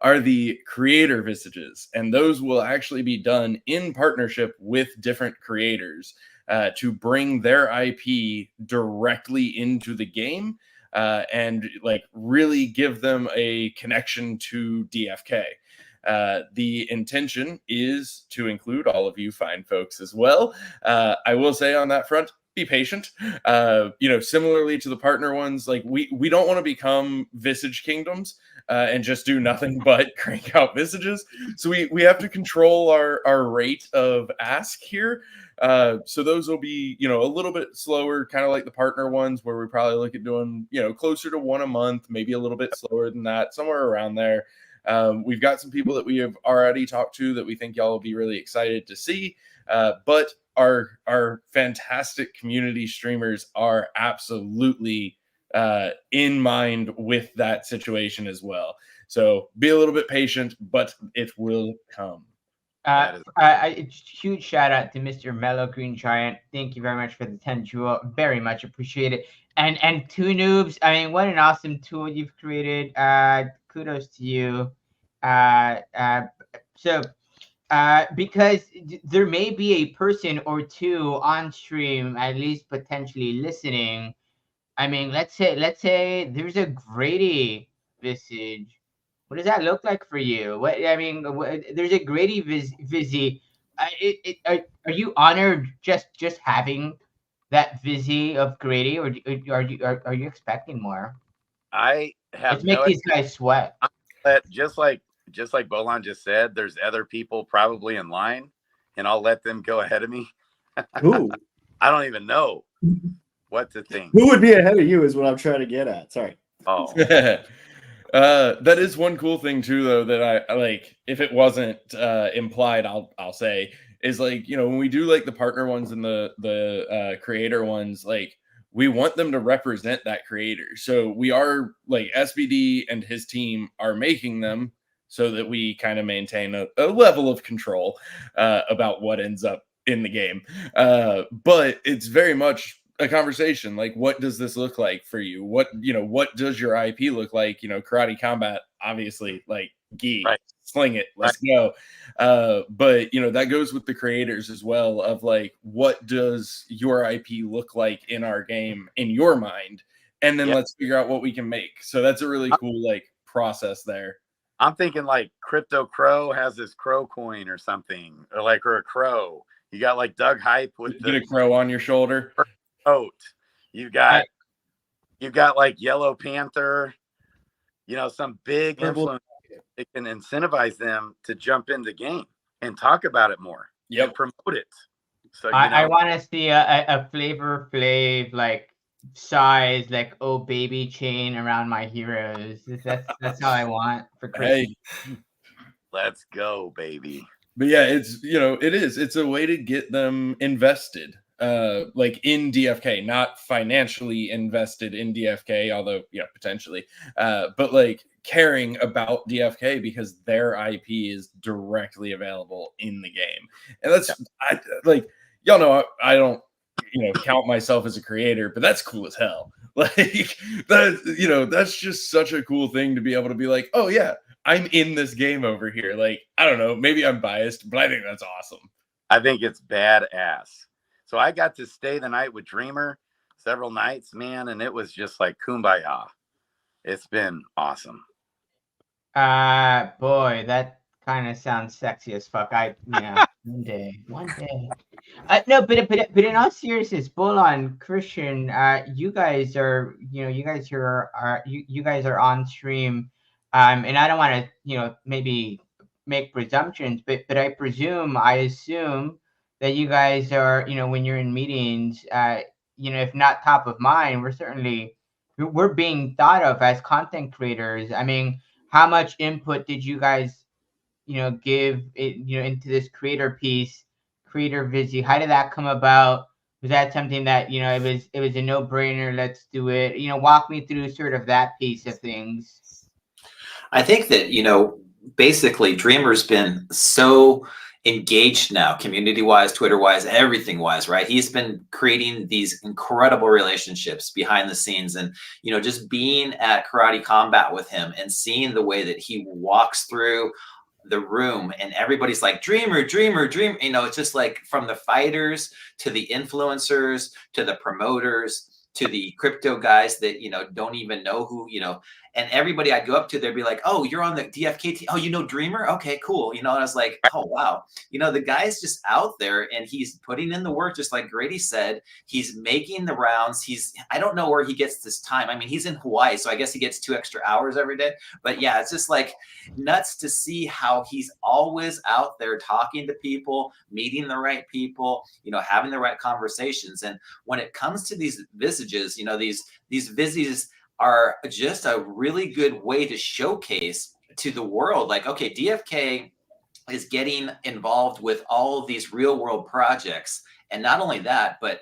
[SPEAKER 3] are the creator visages. And those will actually be done in partnership with different creators to bring their IP directly into the game and like really give them a connection to DFK. The intention is to include all of you fine folks as well. I will say on that front, be patient. Similarly to the partner ones, like we don't want to become Visage Kingdoms and just do nothing but crank out Visages. So we have to control our rate of ask here. So those will be, a little bit slower, kind of like the partner ones, where we probably look at doing, closer to 1 a month, maybe a little bit slower than that, somewhere around there. We've got some people that we have already talked to that we think y'all will be really excited to see. But our fantastic community streamers are absolutely in mind with that situation as well. So be a little bit patient, but it will come.
[SPEAKER 1] Huge shout out to Mr. Mellow Green Giant. Thank you very much for the 10 jewel. Very much appreciate it. And 2 noobs. I mean, what an awesome tool you've created. Kudos to you. Because there may be a person or 2 on stream, at least potentially listening. I mean, let's say there's a Grady Visage. What does that look like for you? There's a Grady Vizzy. Are you honored just having that Vizzy of Grady, or are you expecting more?
[SPEAKER 12] I have.
[SPEAKER 1] Let's make these guys sweat.
[SPEAKER 12] Just like Bolon just said, there's other people probably in line, and I'll let them go ahead of me.
[SPEAKER 8] Who?
[SPEAKER 12] I don't even know what to think.
[SPEAKER 8] Who would be ahead of you is what I'm trying to get at. Sorry.
[SPEAKER 12] Oh.
[SPEAKER 3] That is one cool thing too, though, that I like. If it wasn't implied, I'll say is like, when we do like the partner ones and the creator ones, like we want them to represent that creator. So we are like SBD and his team are making them so that we kind of maintain a level of control about what ends up in the game. But it's very much a conversation. Like, what does this look like for you? What does your IP look like? Karate Combat, obviously, like gi, right. Sling it, let's go. But that goes with the creators as well of like, what does your IP look like in our game in your mind? And then let's figure out what we can make. So that's a really cool like process there.
[SPEAKER 12] I'm thinking like Crypto Crow has this crow coin or something, or a crow. You got like Doug Hype with
[SPEAKER 3] get a crow on your shoulder.
[SPEAKER 12] Oat. You got like Yellow Panther, some big influence. It can incentivize them to jump in the game and talk about it more. And promote it. So
[SPEAKER 1] I want to see a Flavor Flav like size, like baby chain around my heroes. That's how I want for Christmas.
[SPEAKER 12] Hey, let's go, baby.
[SPEAKER 3] But yeah, it's it's a way to get them invested. Like in DFK, not financially invested in DFK, although potentially, but like caring about DFK because their IP is directly available in the game. And that's y'all know I don't count myself as a creator, but that's cool as hell. Like that, that's just such a cool thing to be able to be like, oh yeah, I'm in this game over here. Like, I don't know, maybe I'm biased, but I think that's awesome.
[SPEAKER 12] I think it's badass. So I got to stay the night with Dreamer several nights, man, and it was just like kumbaya. It's been awesome.
[SPEAKER 1] Boy, that kind of sounds sexy as fuck. One day. No, but in all seriousness, Bolon, Kristian, you guys are, you guys you guys are on stream, and I don't want to, maybe make presumptions, but I assume that you guys are, when you're in meetings, if not top of mind, we're being thought of as content creators. I mean, how much input did you guys, give it, into this creator Visi? How did that come about? Was that something that, it was a no-brainer, let's do it? Walk me through sort of that piece of things.
[SPEAKER 13] I think that, basically Dreamer's been so engaged now, community-wise, Twitter-wise, everything-wise, right? He's been creating these incredible relationships behind the scenes, and just being at Karate Combat with him and seeing the way that he walks through the room and everybody's like, Dreamer. It's just like from the fighters to the influencers to the promoters to the crypto guys that don't even know who, and everybody I'd go up to, they'd be like, oh, you're on the DFK team. Oh, Dreamer? Okay, cool. And I was like, oh, wow. The guy's just out there and he's putting in the work, just like Grady said. He's making the rounds. I don't know where he gets this time. I mean, he's in Hawaii, so I guess he gets 2 extra hours every day. But yeah, it's just like nuts to see how he's always out there talking to people, meeting the right people, having the right conversations. And when it comes to these visages, these visages are just a really good way to showcase to the world, like, okay, DFK is getting involved with all of these real world projects. And not only that, but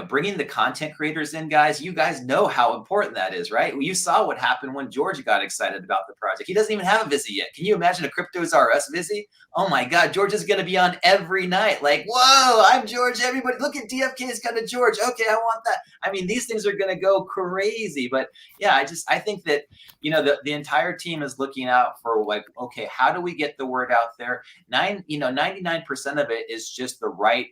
[SPEAKER 13] bringing the content creators in, guys, you guys know how important that is, right? You saw what happened when George got excited about the project. He doesn't even have a Visi yet. Can you imagine a Cryptos R Us Visi? Oh my God, George is going to be on every night. Like, whoa, I'm George. Everybody, look at DFK's got a George. Okay, I want that. I mean, these things are going to go crazy. But yeah, I think that, the entire team is looking out for like, okay, how do we get the word out there? 99% of it is just the right,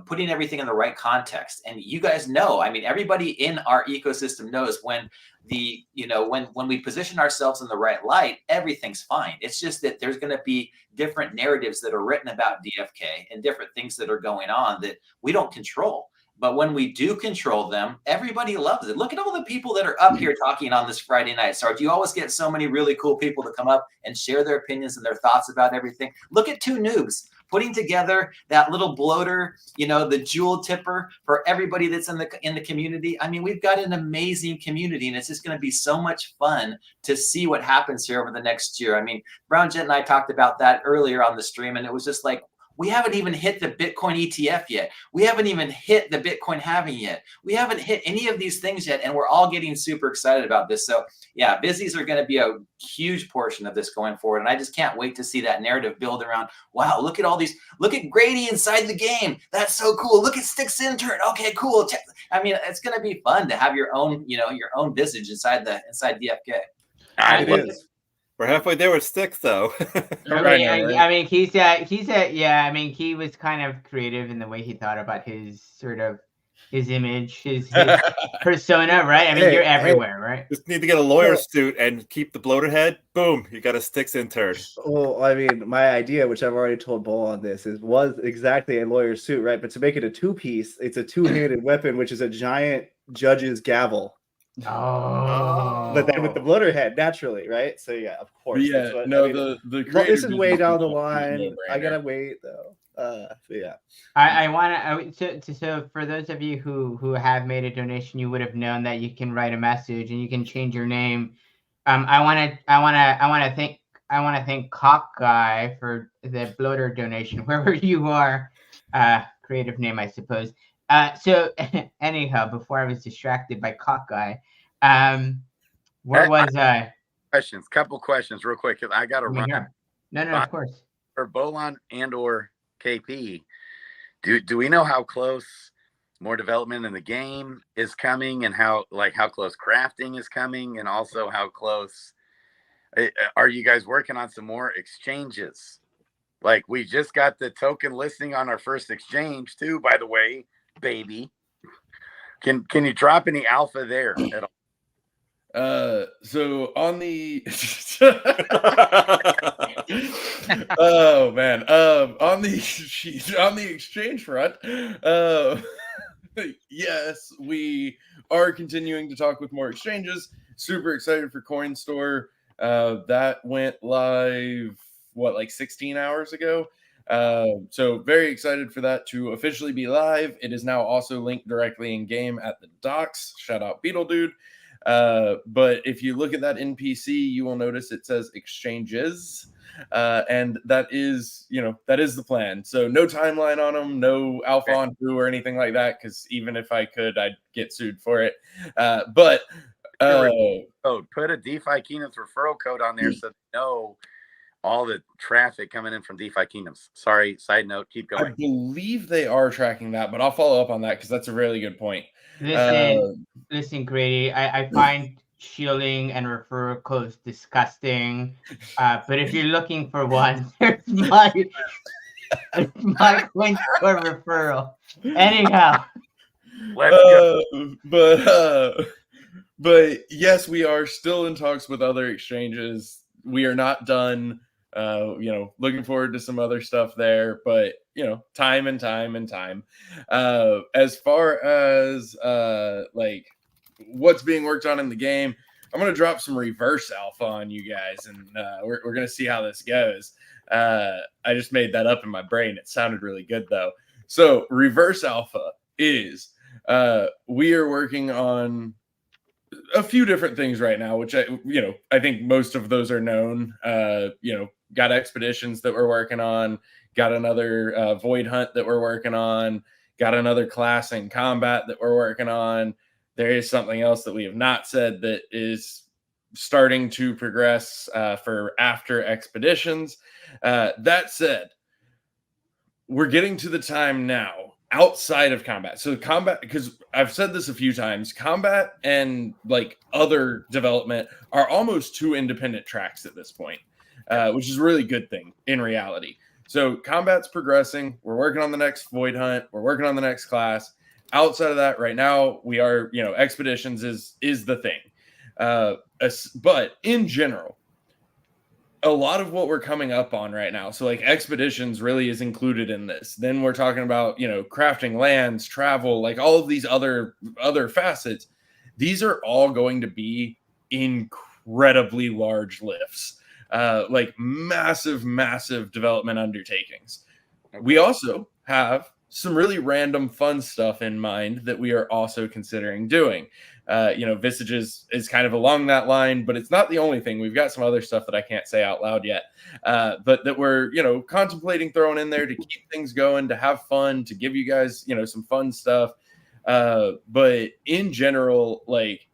[SPEAKER 13] putting everything in the right context. And you guys know, I mean, everybody in our ecosystem knows when when we position ourselves in the right light, everything's fine. It's just that there's going to be different narratives that are written about DFK and different things that are going on that we don't control. But when we do control them, everybody loves it. Look at all the people that are up here talking on this Friday night. Sarge, you always get so many really cool people to come up and share their opinions and their thoughts about everything. Look at 2 noobs putting together that little bloater, the jewel tipper for everybody that's in the community. I mean, we've got an amazing community, and it's just going to be so much fun to see what happens here over the next year. I mean, Brown Jet and I talked about that earlier on the stream, and it was just like, we haven't even hit the Bitcoin ETF yet. We haven't even hit the Bitcoin halving yet. We haven't hit any of these things yet, and we're all getting super excited about this. So yeah, Visis are going to be a huge portion of this going forward, and I just can't wait to see that narrative build around, wow, look at all these, look at Grady inside the game. That's so cool. Look at Stycks Intern. Okay, cool. I mean, it's going to be fun to have your own, your own Visage inside DFK.
[SPEAKER 14] It is. We're halfway there with Stycks, though.
[SPEAKER 1] I mean, he was kind of creative in the way he thought about his sort of his image, his persona, right? I mean, you're everywhere, right?
[SPEAKER 14] Just need to get a lawyer's suit and keep the bloater head. Boom, you got a Stycks Intern.
[SPEAKER 8] Well, I mean, my idea, which I've already told Bull on this, was exactly a lawyer's suit, right? But to make it a 2-piece, it's a 2-handed weapon, which is a giant judge's gavel.
[SPEAKER 1] Oh,
[SPEAKER 8] but then with the bloater head, naturally, right? So yeah, of course.
[SPEAKER 3] Yeah,
[SPEAKER 8] this is way down the line. I gotta wait though. Yeah.
[SPEAKER 1] I want to. So for those of you who have made a donation, you would have known that you can write a message and you can change your name. I want to thank Cock Guy for the bloater donation, wherever you are. Creative name, I suppose. So anyhow, before I was distracted by Cock Guy, where was I?
[SPEAKER 12] Couple questions real quick, because I got to run.
[SPEAKER 1] No, of course.
[SPEAKER 12] For Bolon and or KP, do we know how close more development in the game is coming, and how close crafting is coming, and also how close are you guys working on some more exchanges? Like, we just got the token listing on our first exchange too, by the way, baby. Can you drop any alpha there at all?
[SPEAKER 3] So on the Oh man. On the exchange front, yes, we are continuing to talk with more exchanges. Super excited for Coinstore. That went live like 16 hours ago. So very excited for that to officially be live. It is now also linked directly in game at the docks. Shout out Beetle Dude. But if you look at that NPC, you will notice it says exchanges. And that is the plan. So no timeline on them, no alpha on who or anything like that, because even if I could, I'd get sued for it. But
[SPEAKER 12] put a DeFi Kingdoms referral code on there so they know all the traffic coming in from DeFi Kingdoms. Sorry, side note, keep going.
[SPEAKER 3] I believe they are tracking that, but I'll follow up on that because that's a really good point.
[SPEAKER 1] Listen, Grady, I find shielding and referral codes disgusting. But if you're looking for one, there's my Coinstore referral. Anyhow,
[SPEAKER 12] let's go.
[SPEAKER 3] But yes, we are still in talks with other exchanges. We are not done. Looking forward to some other stuff there, but time. As far as like what's being worked on in the game, I'm gonna drop some reverse alpha on you guys, and we're gonna see how this goes. I just made that up in my brain. It sounded really good though. So reverse alpha is we are working on a few different things right now, which I think most of those are known. Got expeditions that we're working on, got another void hunt that we're working on, got another class in combat that we're working on. There is something else that we have not said that is starting to progress for after expeditions. That said, we're getting to the time now outside of combat. So combat, because I've said this a few times, combat and like other development are almost two independent tracks at this point, which is a really good thing in reality. So combat's progressing. We're working on the next void hunt. We're working on the next class. Outside of that, right now, we are, expeditions is the thing. But in general, a lot of what we're coming up on right now, so like expeditions really is included in this. Then we're talking about, crafting lands, travel, like all of these other facets. These are all going to be incredibly large lifts, like massive development undertakings. We also have some really random fun stuff in mind that we are also considering doing. Visages is kind of along that line, but it's not the only thing. We've got some other stuff that I can't say out loud yet, but that we're, contemplating throwing in there to keep things going, to have fun, to give you guys, some fun stuff. But in general, like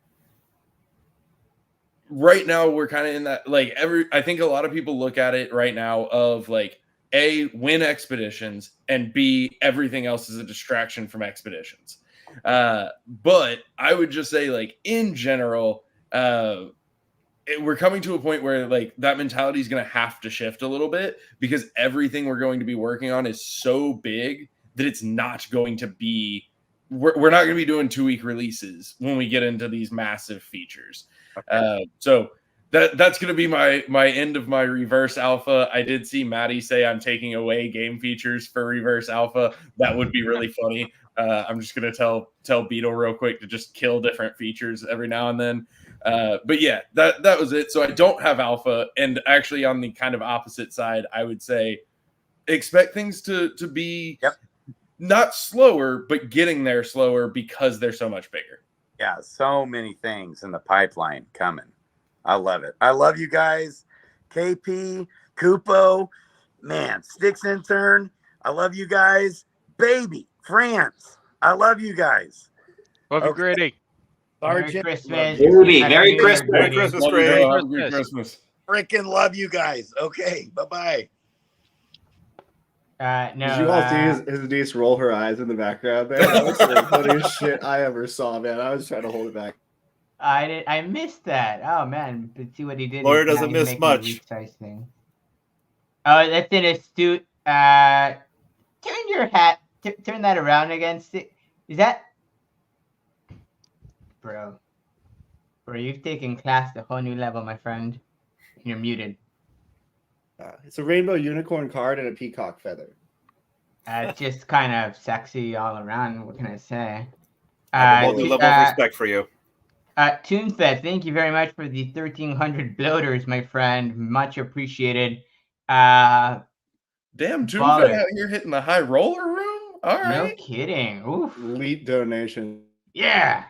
[SPEAKER 3] right now we're kind of in that, like I think a lot of people look at it right now of like, A, win expeditions, and B, everything else is a distraction from expeditions. But I would just say, like, in general, we're coming to a point where like that mentality is going to have to shift a little bit, because everything we're going to be working on is so big that it's not going to be, we're not going to be doing 2-week releases when we get into these massive features. So that's going to be my end of my reverse alpha. I did see Maddie say I'm taking away game features for reverse alpha. That would be really funny. I'm just going to tell Beetle real quick to just kill different features every now and then. But yeah, that was it. So I don't have alpha, and actually on the kind of opposite side, I would say expect things to be not slower, but getting there slower because they're so much bigger.
[SPEAKER 12] Yeah, so many things in the pipeline coming. I love it. I love you guys. KP, Kupo, man, Stycks Intern. I love you guys. Baby, Franz. I love you guys.
[SPEAKER 11] Love you, Grady.
[SPEAKER 1] Merry Christmas.
[SPEAKER 13] Merry Christmas.
[SPEAKER 14] Merry Christmas, Grady.
[SPEAKER 3] Have a good Christmas.
[SPEAKER 12] Freaking love you guys. Okay, bye-bye.
[SPEAKER 1] No.
[SPEAKER 8] Did you all see his niece roll her eyes in the background there? That was the funniest shit I ever saw, man. I was trying to hold it back.
[SPEAKER 1] I missed that. Oh man, but see what he did.
[SPEAKER 14] Lawyer doesn't miss much.
[SPEAKER 1] Thing. Oh, that's an astute. Turn your hat. Turn that around again. Is that, bro? You've taken class to a whole new level, my friend. You're muted.
[SPEAKER 8] It's a rainbow unicorn card and a peacock feather.
[SPEAKER 1] Just kind of sexy all around. What can I say?
[SPEAKER 14] I have a whole new level of respect for you.
[SPEAKER 1] TuneFed, thank you very much for the 1,300 bloaters, my friend. Much appreciated. Damn,
[SPEAKER 3] TuneFed out here hitting the high roller room. All right.
[SPEAKER 1] No kidding. Oof.
[SPEAKER 8] Elite donation.
[SPEAKER 1] Yeah.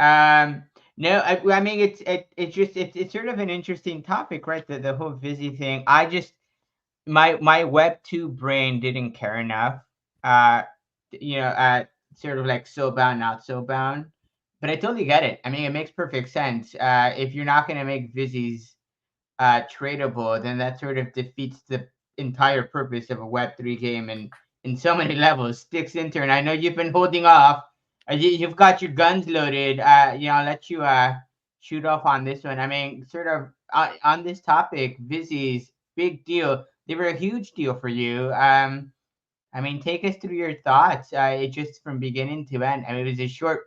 [SPEAKER 1] No, I mean it's sort of an interesting topic, right? The whole Visi thing. I just my Web 2 brain didn't care enough. Sort of like so bound, not so bound. But I totally get it. I mean, it makes perfect sense. If you're not going to make Visis tradable, then that sort of defeats the entire purpose of a Web3 game and in so many levels. Stycks Intern, I know you've been holding off. You've got your guns loaded. I'll let you shoot off on this one. I mean, sort of on this topic, Visis, big deal. They were a huge deal for you. I mean, take us through your thoughts. It just from beginning to end. I mean, it was a short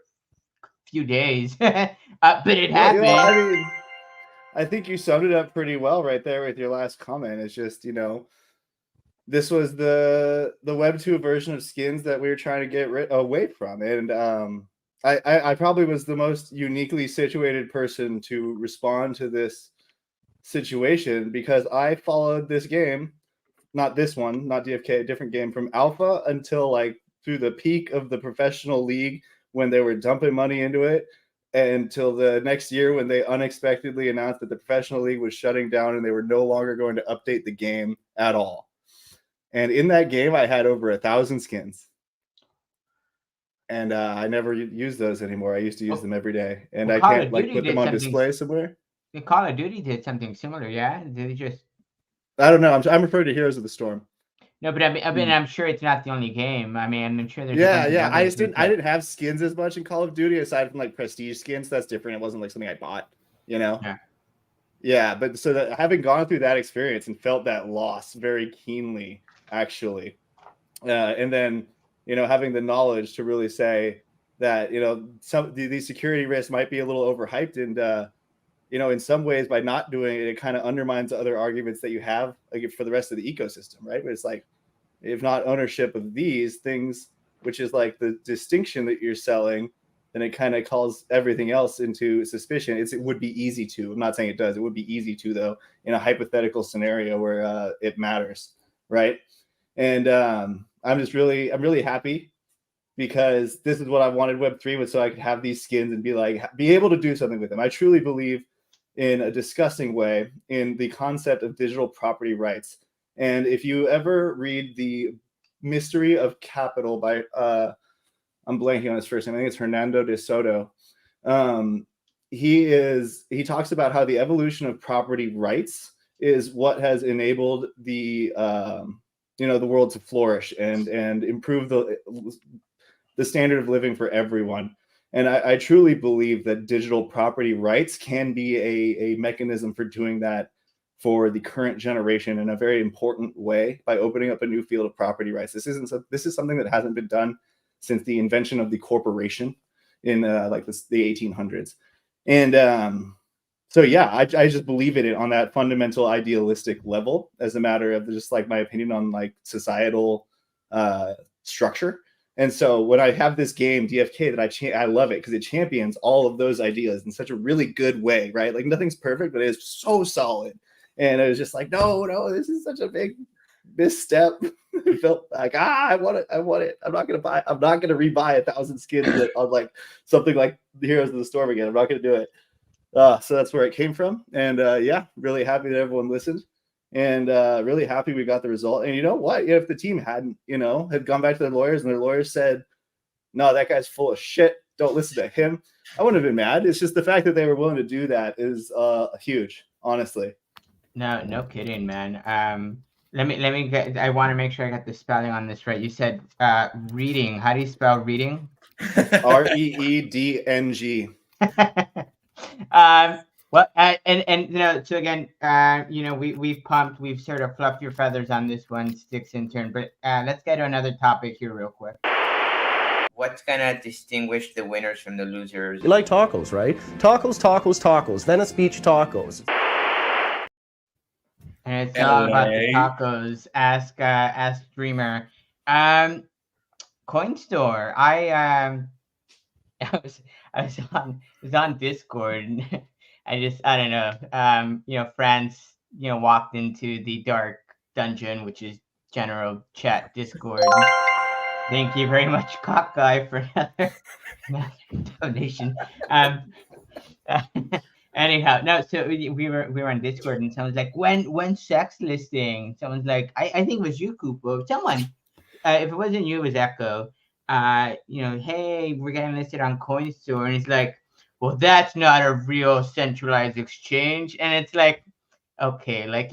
[SPEAKER 1] few days, but it happened.
[SPEAKER 8] I mean, I think you summed it up pretty well right there with your last comment. It's just, this was the Web 2 version of skins that we were trying to get away from. And I probably was the most uniquely situated person to respond to this situation because I followed this game, not this one, not DFK, a different game, from alpha until like through the peak of the professional league when they were dumping money into it, until the next year when they unexpectedly announced that the professional league was shutting down and they were no longer going to update the game at all. And in that game, I had over 1,000 skins. And I never use those anymore. I used to use them every day. And I can't put them on display somewhere.
[SPEAKER 1] Call of Duty did something similar, yeah? Did they just...
[SPEAKER 8] I don't know. I'm referring to Heroes of the Storm.
[SPEAKER 1] No, but I mean, I'm sure it's not the only game. I mean, I'm sure there's.
[SPEAKER 8] Yeah. I didn't have skins as much in Call of Duty aside from like prestige skins. That's different. It wasn't like something I bought, Yeah, but so that having gone through that experience and felt that loss very keenly, actually, and then having the knowledge to really say that some these security risks might be a little overhyped, and in some ways by not doing it, it kind of undermines the other arguments that you have for the rest of the ecosystem, right? But it's like, if not ownership of these things, which is like the distinction that you're selling, then it kind of calls everything else into suspicion. It would be easy to, I'm not saying it does, it would be easy to though, in a hypothetical scenario where it matters, right? And I'm really happy because this is what I wanted Web3 with, so I could have these skins and be able to do something with them. I truly believe in a disgusting way in the concept of digital property rights. And if you ever read The Mystery of Capital by, I'm blanking on his first name, I think it's Hernando de Soto. He talks about how the evolution of property rights is what has enabled the world to flourish and improve the standard of living for everyone. And I truly believe that digital property rights can be a mechanism for doing that for the current generation in a very important way by opening up a new field of property rights. This is something that hasn't been done since the invention of the corporation in the 1800s. And I just believe in it on that fundamental idealistic level as a matter of just like my opinion on like societal structure. And so when I have this game DFK that I love it because it champions all of those ideas in such a really good way, right? Like nothing's perfect, but it is so solid. And it was just like, no, this is such a big misstep. It felt like, I want it. I'm not going to rebuy 1,000 skins on like something like the Heroes of the Storm again. I'm not going to do it. So that's where it came from. And really happy that everyone listened. And really happy we got the result. And you know what? If the team hadn't, had gone back to their lawyers and their lawyers said, no, that guy's full of shit, don't listen to him, I wouldn't have been mad. It's just the fact that they were willing to do that is huge, honestly.
[SPEAKER 1] No kidding, man. Let me get, I want to make sure I got the spelling on this right. You said reading. How do you spell reading?
[SPEAKER 8] REEDNG.
[SPEAKER 1] Well, so again, we've sort of fluffed your feathers on this one, Stycks Intern, but let's get to another topic here real quick. What's gonna distinguish the winners from the losers?
[SPEAKER 16] You like tacos, right? Tacos, Venice Beach tacos.
[SPEAKER 1] And it's all about the
[SPEAKER 3] Anyway.
[SPEAKER 1] tacos. Ask Dreamer. Coinstore. I was on Discord. And I don't know. Franz, walked into the dark dungeon, which is general chat Discord. Thank you very much, Cock Guy, for another donation. Anyhow, no. So we were on Discord, and someone's like, "When sex listing?" Someone's like, "I think it was you, Kupo." Someone, if it wasn't you, it was Echo. Hey, we're getting listed on Coinstore, and it's like, well, that's not a real centralized exchange, and it's like, okay, like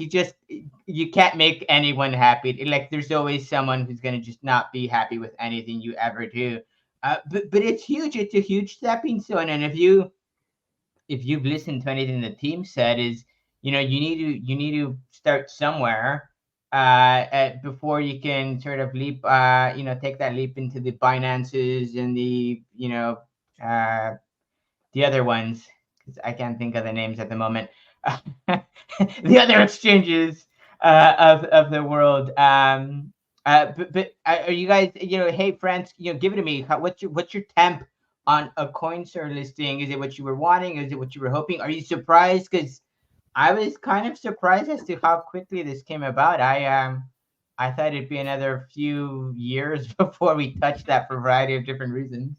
[SPEAKER 1] you can't make anyone happy. Like there's always someone who's gonna just not be happy with anything you ever do. But it's huge. It's a huge stepping stone, and if you've listened to anything the team said, is you need to start somewhere before you can sort of leap take that leap into the Binances and the the other ones, because I can't think of the names at the moment. The other exchanges of the world. But are you guys, hey Franz, give it to me. What's your temp on a Coinstore listing? Is it what you were wanting? Is it what you were hoping? Are you surprised? Because I was kind of surprised as to how quickly this came about. I thought it'd be another few years before we touched that for a variety of different reasons.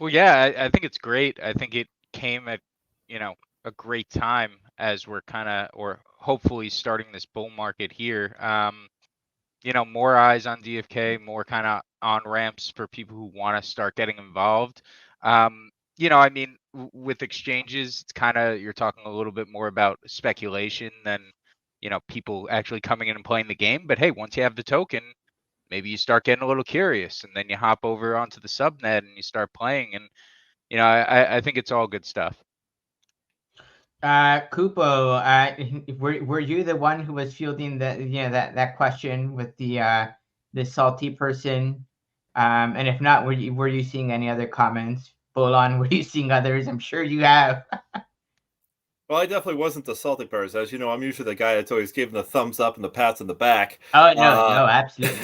[SPEAKER 11] Well, yeah, I think it's great. I think it came at a great time as we're or hopefully starting this bull market here. More eyes on DFK, more kind of on ramps for people who want to start getting involved. With exchanges, it's you're talking a little bit more about speculation than people actually coming in and playing the game. But hey, once you have the token, maybe you start getting a little curious, and then you hop over onto the subnet and you start playing. And I think it's all good stuff.
[SPEAKER 1] Kupo, were you the one who was fielding that question with the salty person? And if not, were you seeing any other comments? Bolon, were you seeing others? I'm sure you have.
[SPEAKER 14] Well, I definitely wasn't the salty person. As you know, I'm usually the guy that's always giving the thumbs up and the pats in the back.
[SPEAKER 1] Oh, no, absolutely.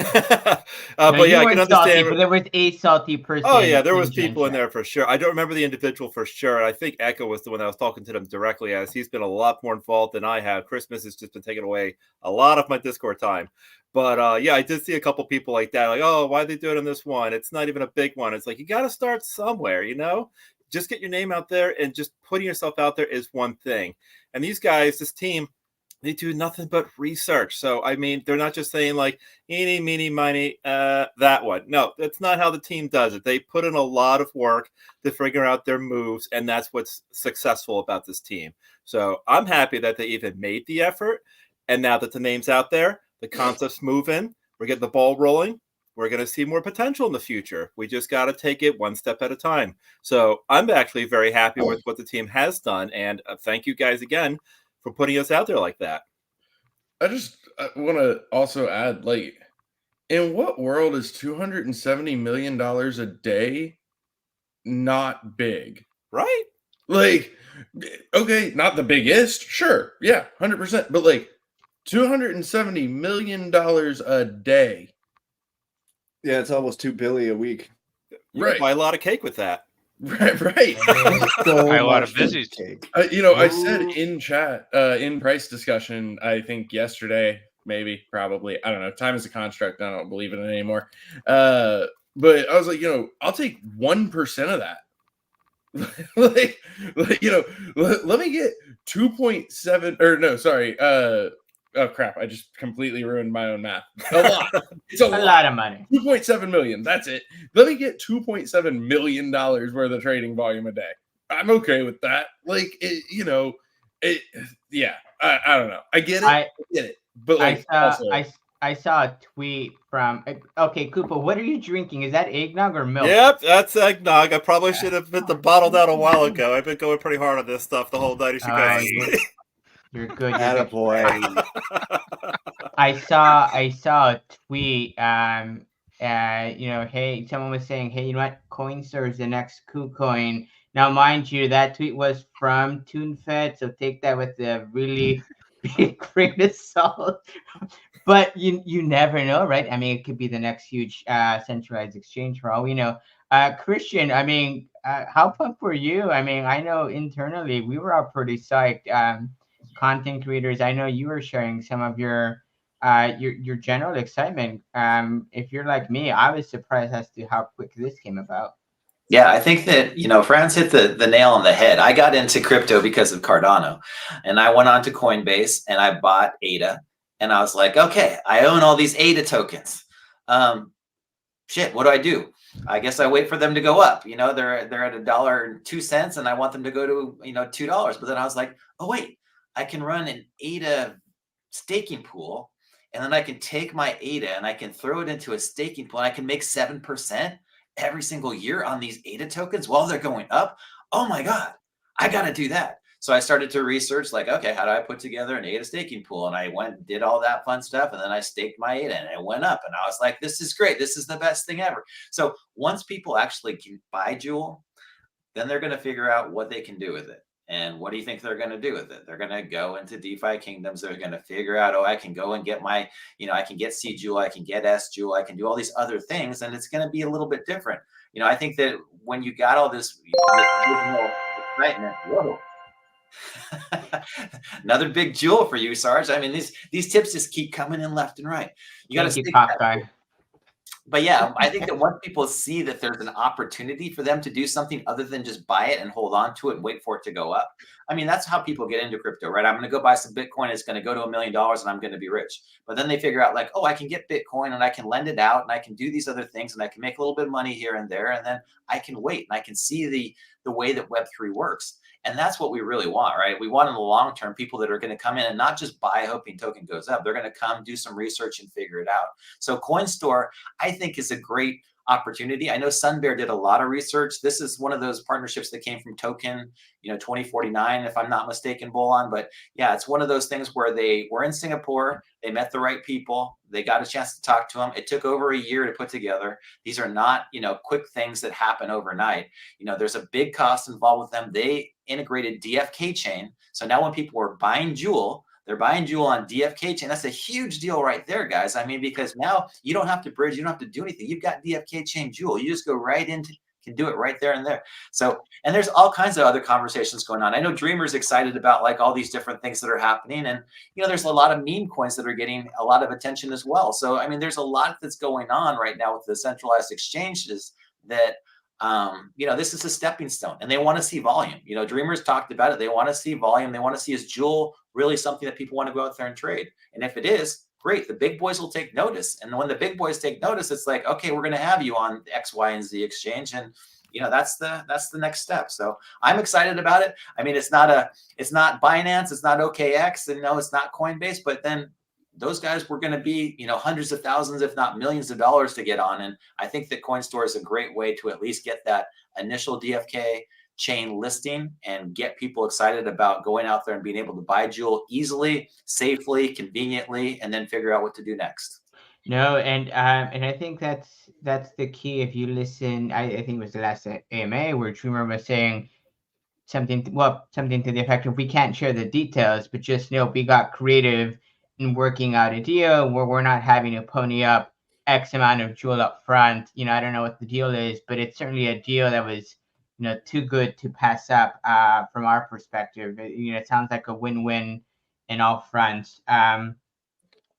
[SPEAKER 14] But yeah, I can understand.
[SPEAKER 1] Salty, but there was a salty person.
[SPEAKER 14] Oh, yeah, there was people in there for sure. I don't remember the individual for sure. I think Echo was the one that was talking to them directly, as he's been a lot more involved than I have. Christmas has just been taking away a lot of my Discord time. But yeah, I did see a couple people like that, like, oh, why are they doing this one? It's not even a big one. It's like, you got to start somewhere, Just get your name out there, and just putting yourself out there is one thing. And these guys, this team, they do nothing but research. So, they're not just saying like, eeny, meeny, miny, that one. No, that's not how the team does it. They put in a lot of work to figure out their moves, and that's what's successful about this team. So I'm happy that they even made the effort. And now that the name's out there, the concept's moving, we're getting the ball rolling. We're going to see more potential in the future. We just got to take it one step at a time. So I'm actually very happy with what the team has done. And thank you guys again for putting us out there like that.
[SPEAKER 3] I want to also add, like, in what world is $270 million a day not big?
[SPEAKER 14] Right?
[SPEAKER 3] Like, okay, not the biggest. Sure. Yeah, 100%. But like $270 million a day.
[SPEAKER 8] Yeah, it's almost $2 billion a week.
[SPEAKER 14] You can buy a lot of cake with that.
[SPEAKER 3] Right.
[SPEAKER 11] Buy a lot of Visages cake.
[SPEAKER 3] I said in chat, in price discussion, I think yesterday, maybe, probably, I don't know. Time is a construct. I don't believe in it anymore. But I was like, I'll take 1% of that. let me get 2.7 or no, sorry. Oh crap! I just completely ruined my own math. A lot. It's a
[SPEAKER 1] lot of money.
[SPEAKER 3] 2.7 million. That's it. Let me get $2.7 million worth of trading volume a day. I'm okay with that. Like, yeah. I don't know. I get it. But like,
[SPEAKER 1] I saw a tweet from. Okay, Kupo, what are you drinking? Is that eggnog or milk?
[SPEAKER 14] Yep, that's eggnog. I probably should have put the bottle down a while ago. I've been going pretty hard on this stuff the whole night.
[SPEAKER 1] You're good.
[SPEAKER 8] Attaboy.
[SPEAKER 1] I saw a tweet. Hey, someone was saying, hey, you know what? Coinstore is the next KuCoin. Now, mind you, that tweet was from TuneFed, so take that with a really big grain of salt. But you never know, right? I mean, it could be the next huge centralized exchange for all we know. Kristian, I mean, how pumped were you? I mean, I know internally we were all pretty psyched. Content creators, I know you were sharing some of your general excitement. If you're like me, I was surprised as to how quick this came about.
[SPEAKER 13] Yeah, I think that, Franz hit the nail on the head. I got into crypto because of Cardano, and I went on to Coinbase and I bought ADA, and I was like, okay, I own all these ADA tokens. Shit, what do? I guess I wait for them to go up. They're at $1.02, and I want them to go to, $2. But then I was like, oh wait, I can run an ADA staking pool, and then I can take my ADA and I can throw it into a staking pool, and I can make 7% every single year on these ADA tokens while they're going up. Oh my God, I got to do that. So I started to research, like, okay, how do I put together an ADA staking pool? And I went and did all that fun stuff. And then I staked my ADA and it went up. And I was like, this is great. This is the best thing ever. So once people actually can buy Jewel, then they're going to figure out what they can do with it. And what do you think they're going to do with it? They're going to go into DeFi kingdoms. They're going to figure out, I can go and get my, I can get C Jewel, I can get S Jewel, I can do all these other things. And it's going to be a little bit different. I think that when you got all this excitement, whoa. Another big jewel for you, Sarge. I mean, these tips just keep coming in left and right. You got to stick
[SPEAKER 1] top guy.
[SPEAKER 13] But yeah, I think that once people see that there's an opportunity for them to do something other than just buy it and hold on to it and wait for it to go up. I mean, that's how people get into crypto, right? I'm going to go buy some Bitcoin. It's going to go to $1 million and I'm going to be rich. But then they figure out like, I can get Bitcoin and I can lend it out and I can do these other things and I can make a little bit of money here and there. And then I can wait and I can see the way that Web3 works. And that's what we really want, right? We want in the long term people that are going to come in and not just buy hoping token goes up. They're going to come do some research and figure it out. So Coinstore, I think, is a great opportunity. I know Sunbear did a lot of research. This is one of those partnerships that came from Token, 2049, if I'm not mistaken, Bolon. But yeah, it's one of those things where they were in Singapore. They met the right people. They got a chance to talk to them. It took over a year to put together. These are not, quick things that happen overnight. There's a big cost involved with them. They integrated DFK chain. So now when people are buying Jewel, they're buying Jewel on DFK chain. That's a huge deal right there, guys. I mean, because now you don't have to bridge. You don't have to do anything. You've got DFK chain Jewel. You just go right into, can do it right there and there. So, and there's all kinds of other conversations going on. I know Dreamer's excited about like all these different things that are happening. And, there's a lot of meme coins that are getting a lot of attention as well. So, I mean, there's a lot that's going on right now with the centralized exchanges that, this is a stepping stone and they want to see volume. Dreamers talked about it. They want to see volume. They want to see, is Jewel really something that people want to go out there and trade? And if it is, great. The big boys will take notice. And when the big boys take notice, it's like, okay, we're going to have you on X, Y, and Z exchange. And, that's the next step. So I'm excited about it. I mean, it's not Binance, it's not OKX, and no, it's not Coinbase, but then those guys were going to be, hundreds of thousands, if not millions of dollars to get on. And I think that Coinstore is a great way to at least get that initial DFK chain listing and get people excited about going out there and being able to buy Jewel easily, safely, conveniently, and then figure out what to do next.
[SPEAKER 1] No, and I think that's the key. If you listen, I think it was the last AMA where Dreamer was saying something to the effect of, we can't share the details, but just know we got creative in working out a deal where we're not having to pony up X amount of Jewel up front. I don't know what the deal is, but it's certainly a deal that was, too good to pass up from our perspective. It sounds like a win-win in all fronts.
[SPEAKER 8] I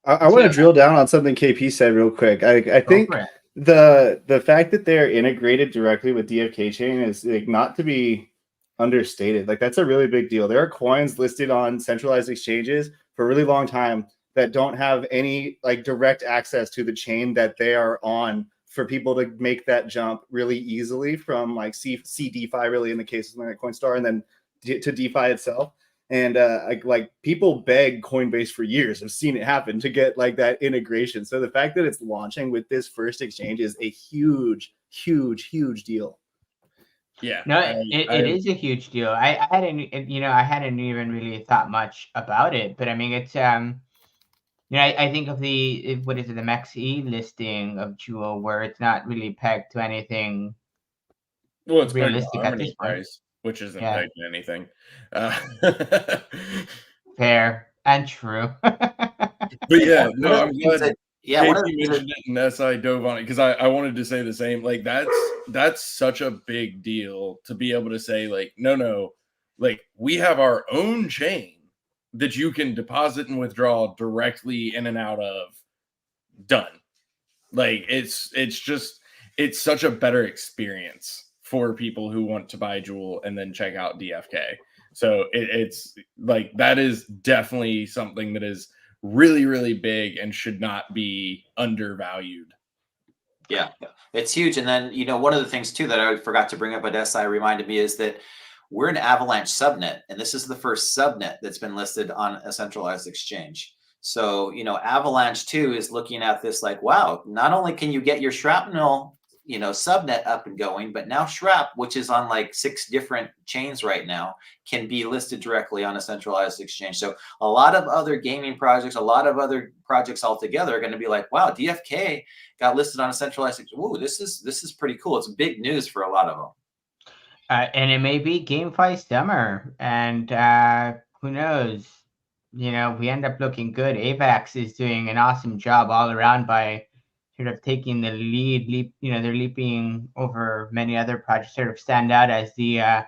[SPEAKER 8] want to drill down on something KP said real quick. I think the fact that they're integrated directly with DFK chain is like not to be understated. Like that's a really big deal. There are coins listed on centralized exchanges for a really long time that don't have any like direct access to the chain that they are on, for people to make that jump really easily from like C DeFi, really in the case of something like Coinstar, and then to DeFi itself. And like people beg Coinbase for years. I've seen it happen to get like that integration. So the fact that it's launching with this first exchange is a huge deal.
[SPEAKER 3] Yeah,
[SPEAKER 1] no, it is a huge deal. I hadn't even really thought much about it, but I mean, it's I think of the Max-E listing of Jewel, where it's not really pegged to anything.
[SPEAKER 3] Well, it's
[SPEAKER 1] realistic at this point.
[SPEAKER 3] price, which isn't pegged to anything.
[SPEAKER 1] Fair. And true.
[SPEAKER 3] But yeah, no, I'm glad
[SPEAKER 13] yeah, one of
[SPEAKER 3] KP
[SPEAKER 13] the things
[SPEAKER 3] mentioned it and SI dove on it because I wanted to say the same. Like that's such a big deal to be able to say like, no, like we have our own chain that you can deposit and withdraw directly in and out of. Done. Like it's such a better experience for people who want to buy Jewel and then check out DFK. So it's like that is definitely something that is really, really big and should not be undervalued.
[SPEAKER 13] Yeah, it's huge. And then, one of the things too that I forgot to bring up, but SI reminded me, is that we're an Avalanche subnet, and this is the first subnet that's been listed on a centralized exchange. So, Avalanche too is looking at this like, wow, not only can you get your Shrapnel, subnet up and going, but now Shrap, which is on like 6 different chains right now, can be listed directly on a centralized exchange. So a lot of other gaming projects, a lot of other projects altogether are going to be like, wow, DFK got listed on a centralized exchange. Ooh, this is pretty cool. It's big news for a lot of them.
[SPEAKER 1] And it may be GameFi summer, and who knows? We end up looking good. AVAX is doing an awesome job all around by sort of taking the lead. They're leaping over many other projects, sort of stand out as the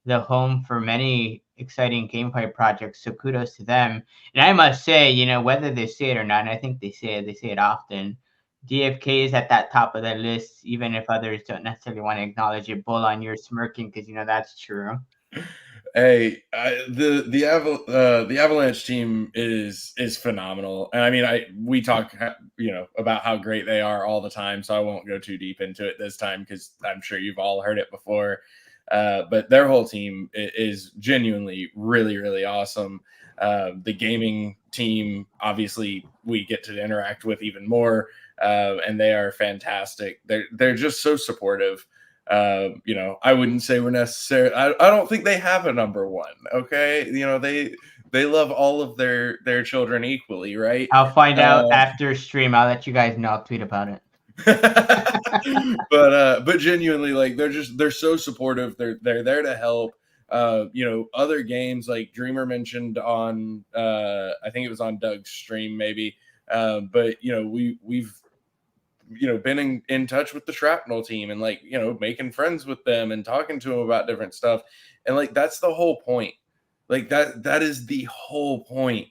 [SPEAKER 1] home for many exciting GameFi projects. So kudos to them. And I must say, whether they say it or not, and I think they say it often, DFK is at that top of the list, even if others don't necessarily want to acknowledge it. Bolon, you're smirking because that's true.
[SPEAKER 3] Hey, the Avalanche team is phenomenal, and I mean, we talk about how great they are all the time, so I won't go too deep into it this time because I'm sure you've all heard it before. But their whole team is genuinely really, really awesome. The gaming team, obviously, we get to interact with even more, and they are fantastic. They're just so supportive. I wouldn't say we're necessarily. I don't think they have a number one. Okay, they love all of their children equally, right?
[SPEAKER 1] I'll find out after stream. I'll let you guys know. I'll tweet about it.
[SPEAKER 3] but genuinely, like they're so supportive. They're there to help. Other games like Dreamer mentioned on I think it was on Doug's stream maybe. But we've been in touch with the Shrapnel team and making friends with them and talking to them about different stuff. And that's the whole point. That is the whole point.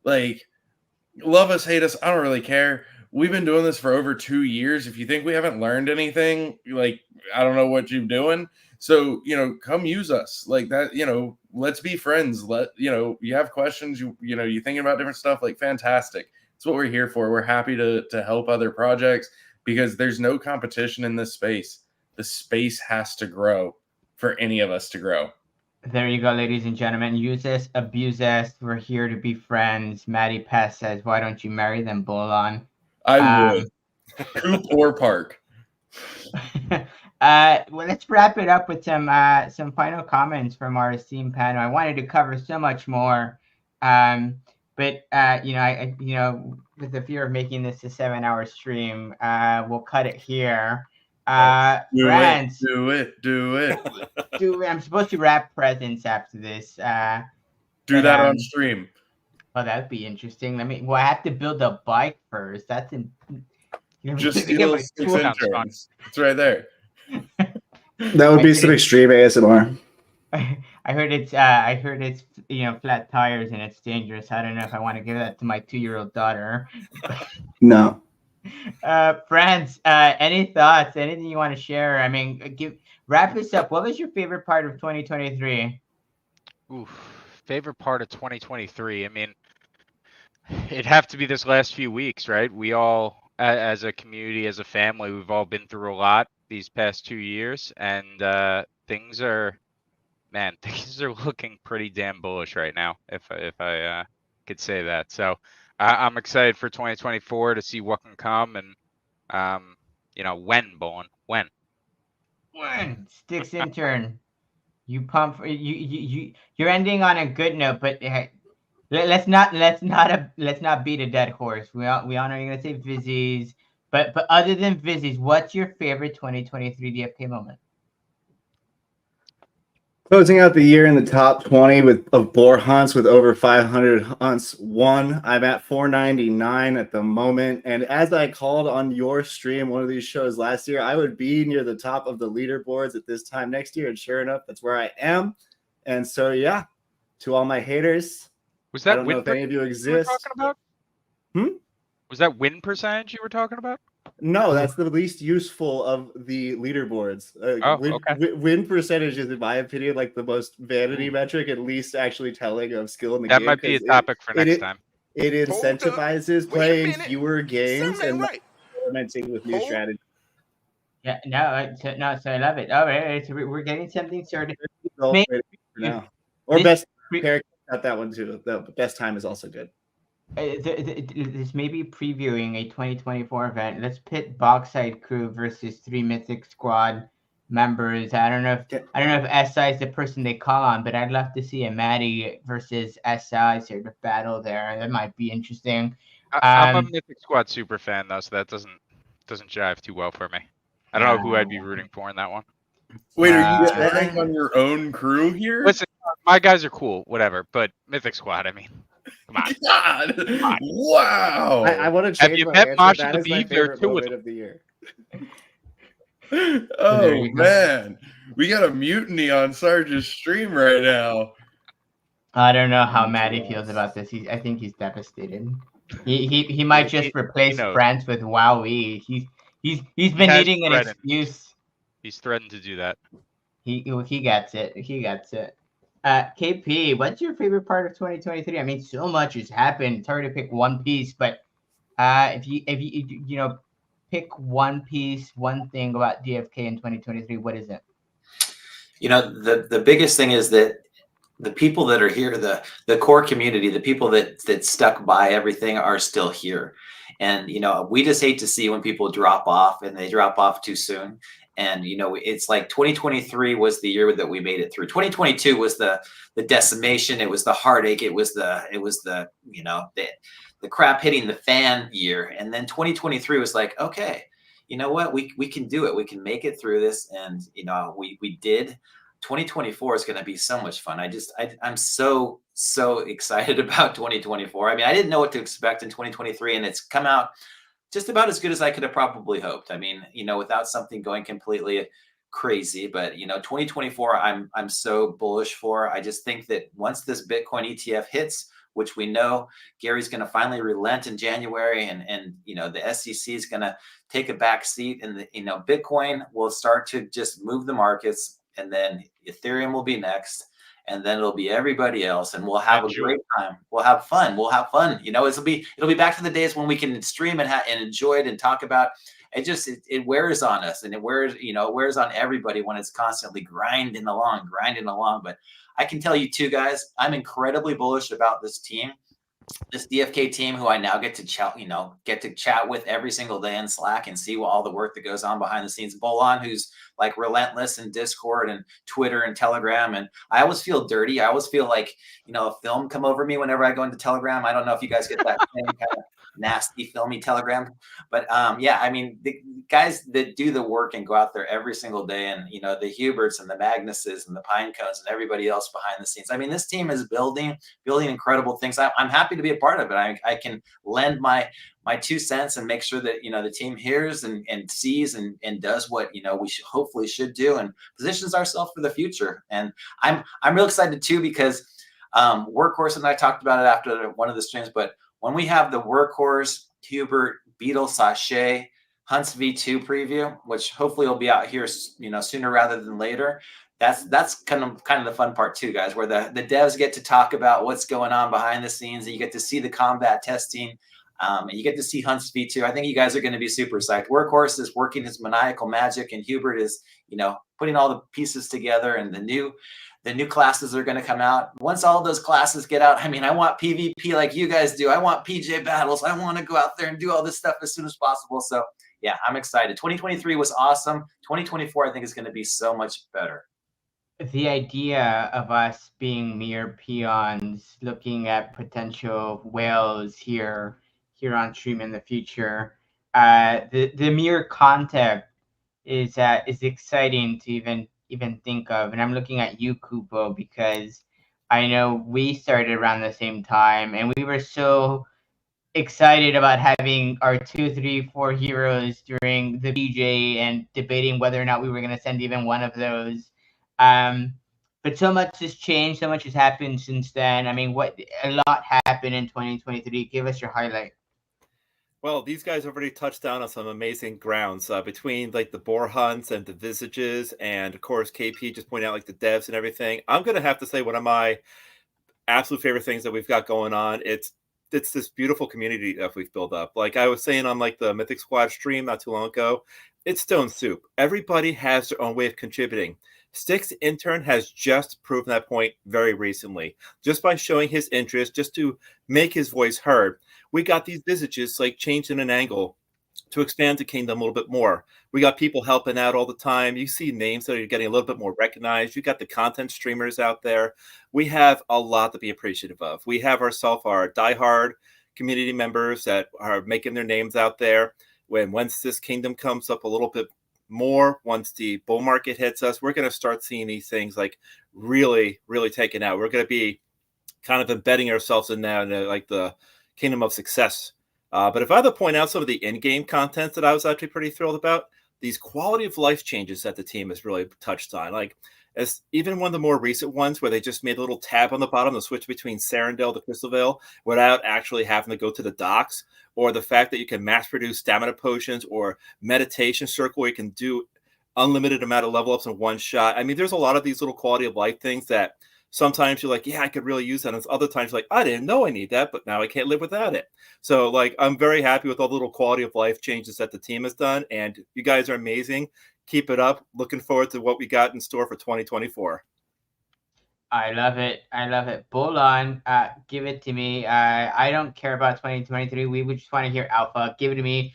[SPEAKER 3] Love us, hate us, I don't really care. We've been doing this for over 2 years. If you think we haven't learned anything, I don't know what you're doing. So, come use us let's be friends. You have questions, you're thinking about different stuff, fantastic. That's what we're here for. We're happy to help other projects because there's no competition in this space. The space has to grow for any of us to grow.
[SPEAKER 1] There you go, ladies and gentlemen. Use us, abuse us. We're here to be friends. Maddie Pest says, why don't you marry them, Bolon?
[SPEAKER 3] I would. Coop or Park.
[SPEAKER 1] Well, let's wrap it up with some final comments from our esteemed panel. I wanted to cover so much more. But I with the fear of making this a 7-hour stream, we'll cut it here. Franz,
[SPEAKER 3] do it.
[SPEAKER 1] I'm supposed to wrap presents after this.
[SPEAKER 3] Do that on stream.
[SPEAKER 1] Oh, that'd be interesting. I have to build a bike first. That's
[SPEAKER 3] just steal 6 interns. It's right there.
[SPEAKER 8] That would be some extreme ASMR.
[SPEAKER 1] I heard it's flat tires and it's dangerous. I don't know if I want to give that to my 2-year-old daughter.
[SPEAKER 8] No.
[SPEAKER 1] Franz, any thoughts? Anything you want to share? I mean, wrap this up. What was your favorite part of 2023?
[SPEAKER 11] Favorite part of 2023. I mean, it'd have to be this last few weeks, right? We all, as a community, as a family, we've all been through a lot these past 2 years, and things are looking pretty damn bullish right now, if I could say that. So I'm excited for 2024 to see what can come, and when, Bolon, when
[SPEAKER 1] Stycks Intern, you pump you're ending on a good note, but let's not beat a dead horse. We all know you're gonna say Visages, but other than Visages, what's your favorite 2023 DFK moment?
[SPEAKER 8] Closing out the year in the top 20 of boar hunts with over 500 hunts won. I'm at 499 at the moment. And as I called on your stream, one of these shows last year, I would be near the top of the leaderboards at this time next year. And sure enough, that's where I am. And so, yeah, to all my haters,
[SPEAKER 11] Was that
[SPEAKER 8] I don't know if any of you exist.
[SPEAKER 11] talking about? Was that win percentage you were talking about?
[SPEAKER 8] No, that's the least useful of the leaderboards. Win percentage is, in my opinion, like the most vanity metric and least actually telling of skill in the game.
[SPEAKER 11] That might be a topic for next time.
[SPEAKER 8] It incentivizes playing fewer games and not experimenting with new strategies.
[SPEAKER 1] Yeah, no, so I love it. All right, so we're getting something started.
[SPEAKER 8] Or best pair, got that one too. The best time is also good.
[SPEAKER 1] This may be previewing a 2024 event. Let's pit Boxside Crew versus 3 Mythic Squad members. I don't know if SI is the person they call on, but I'd love to see a Maddie versus SI sort of battle there. That might be interesting.
[SPEAKER 11] I'm a Mythic Squad super fan though, so that doesn't jive too well for me. I don't know who I'd be rooting for in that one.
[SPEAKER 3] Wait, are you turning on your own crew here?
[SPEAKER 11] Listen, my guys are cool, whatever, but Mythic Squad, I mean, come on.
[SPEAKER 3] God. Wow.
[SPEAKER 8] I want to change
[SPEAKER 11] Have you
[SPEAKER 8] my
[SPEAKER 11] met
[SPEAKER 8] answer.
[SPEAKER 11] Mosh
[SPEAKER 8] That
[SPEAKER 11] the
[SPEAKER 8] is my
[SPEAKER 11] Beef? There are
[SPEAKER 8] favorite
[SPEAKER 11] two of
[SPEAKER 8] moment
[SPEAKER 11] them.
[SPEAKER 8] of the year.
[SPEAKER 3] Oh man, we got a mutiny on Sarge's stream right now.
[SPEAKER 1] I don't know how Maddie feels about this. I think he's devastated. He might just replace Franz with WoWE. He's been needing an excuse.
[SPEAKER 11] He's threatened to do that.
[SPEAKER 1] He gets it. He gets it. KP, what's your favorite part of 2023? I mean, so much has happened. It's hard to pick one piece, but if you pick one piece, one thing about DFK in 2023, what is it?
[SPEAKER 13] The biggest thing is that the people that are here, the core community, the people that stuck by everything are still here. And, we just hate to see when people drop off and they drop off too soon. And, it's like 2023 was the year that we made it through. 2022 was the decimation. It was the heartache. It was the crap hitting the fan year. And then 2023 was like, okay, you know what? We can do it. We can make it through this. And, we did. 2024 is going to be so much fun. I'm so excited about 2024. I mean, I didn't know what to expect in 2023, and it's come out just about as good as I could have probably hoped. I mean, without something going completely crazy, but 2024, I'm so bullish for. I just think that once this Bitcoin ETF hits, which we know Gary's going to finally relent in January, and the SEC is going to take a back seat, and Bitcoin will start to just move the markets, and then Ethereum will be next, and then it'll be everybody else, and we'll have a great time. We'll have fun. It'll be back to the days when we can stream and enjoy it and talk about it. It wears on us, and it wears on everybody when it's constantly grinding along. But I can tell you too, guys, I'm incredibly bullish about this team, this DFK team, who I now get to chat with every single day in Slack and see all the work that goes on behind the scenes. Bolon, who's like relentless in Discord and Twitter and Telegram. And I always feel dirty. I always feel like, a film come over me whenever I go into Telegram. I don't know if you guys get that same kind of nasty filmy Telegram, but I mean, the guys that do the work and go out there every single day, and the Huberts and the Magnuses and the Pinecones and everybody else behind the scenes. I mean, this team is building incredible things. I'm happy to be a part of it. I can lend my 2 cents and make sure that the team hears and sees and does what we hopefully should do, and positions ourselves for the future. And I'm real excited too, because Workhorse and I talked about it after one of the streams, but when we have the Workhorse, Hubert, Beetle, Sachet, Hunts V2 preview, which hopefully will be out here sooner rather than later, that's kind of the fun part too, guys, where the devs get to talk about what's going on behind the scenes, and you get to see the combat testing. And you get to see Hunts V2. I think you guys are going to be super psyched. Workhorse is working his maniacal magic, and Hubert is, putting all the pieces together, and the new classes are going to come out. Once all those classes get out, I mean, I want PvP like you guys do. I want PJ battles. I want to go out there and do all this stuff as soon as possible. So yeah, I'm excited. 2023 was awesome. 2024, I think, is going to be so much better.
[SPEAKER 1] The idea of us being mere peons looking at potential whales here on stream in the future, the mere concept is exciting to even even think of. And I'm looking at you, Kupo, because I know we started around the same time, and we were so excited about having our 2, 3, 4 heroes during the BJ and debating whether or not we were going to send even one of those. But so much has changed, so much has happened since then. I mean, a lot happened in 2023. Give us your highlight.
[SPEAKER 14] Well, these guys already touched down on some amazing grounds between like the boar hunts and the visages, and of course KP just pointed out like the devs and everything. I'm gonna have to say one of my absolute favorite things that we've got going on. It's this beautiful community that we've built up. Like I was saying on like the Mythic Squad stream not too long ago, it's stone soup. Everybody has their own way of contributing. Stycks Intern has just proven that point very recently, just by showing his interest, just to make his voice heard. We got these visages like changed in an angle to expand the kingdom a little bit more. We got people helping out all the time. You see names that are getting a little bit more recognized. You got the content streamers out there. We have a lot to be appreciative of. We have ourselves our diehard community members that are making their names out there. Once this kingdom comes up a little bit more, once the bull market hits us, we're going to start seeing these things like really, really taken out. We're going to be kind of embedding ourselves in now, like the kingdom of success. But if I had to point out some of the in-game content that I was actually pretty thrilled about, these quality of life changes that the team has really touched on, like as even one of the more recent ones where they just made a little tab on the bottom to switch between Sarandale to Crystal Vale without actually having to go to the docks, or the fact that you can mass produce stamina potions or meditation circle where you can do unlimited amount of level ups in one shot. I mean, there's a lot of these little quality of life things that sometimes you're like, yeah, I could really use that. And other times you're like, I didn't know I need that, but now I can't live without it. So like, I'm very happy with all the little quality of life changes that the team has done. And you guys are amazing. Keep it up. Looking forward to what we got in store for 2024.
[SPEAKER 1] I love it. I love it. Bolon, give it to me. I don't care about 2023. We would just want to hear alpha. Give it to me.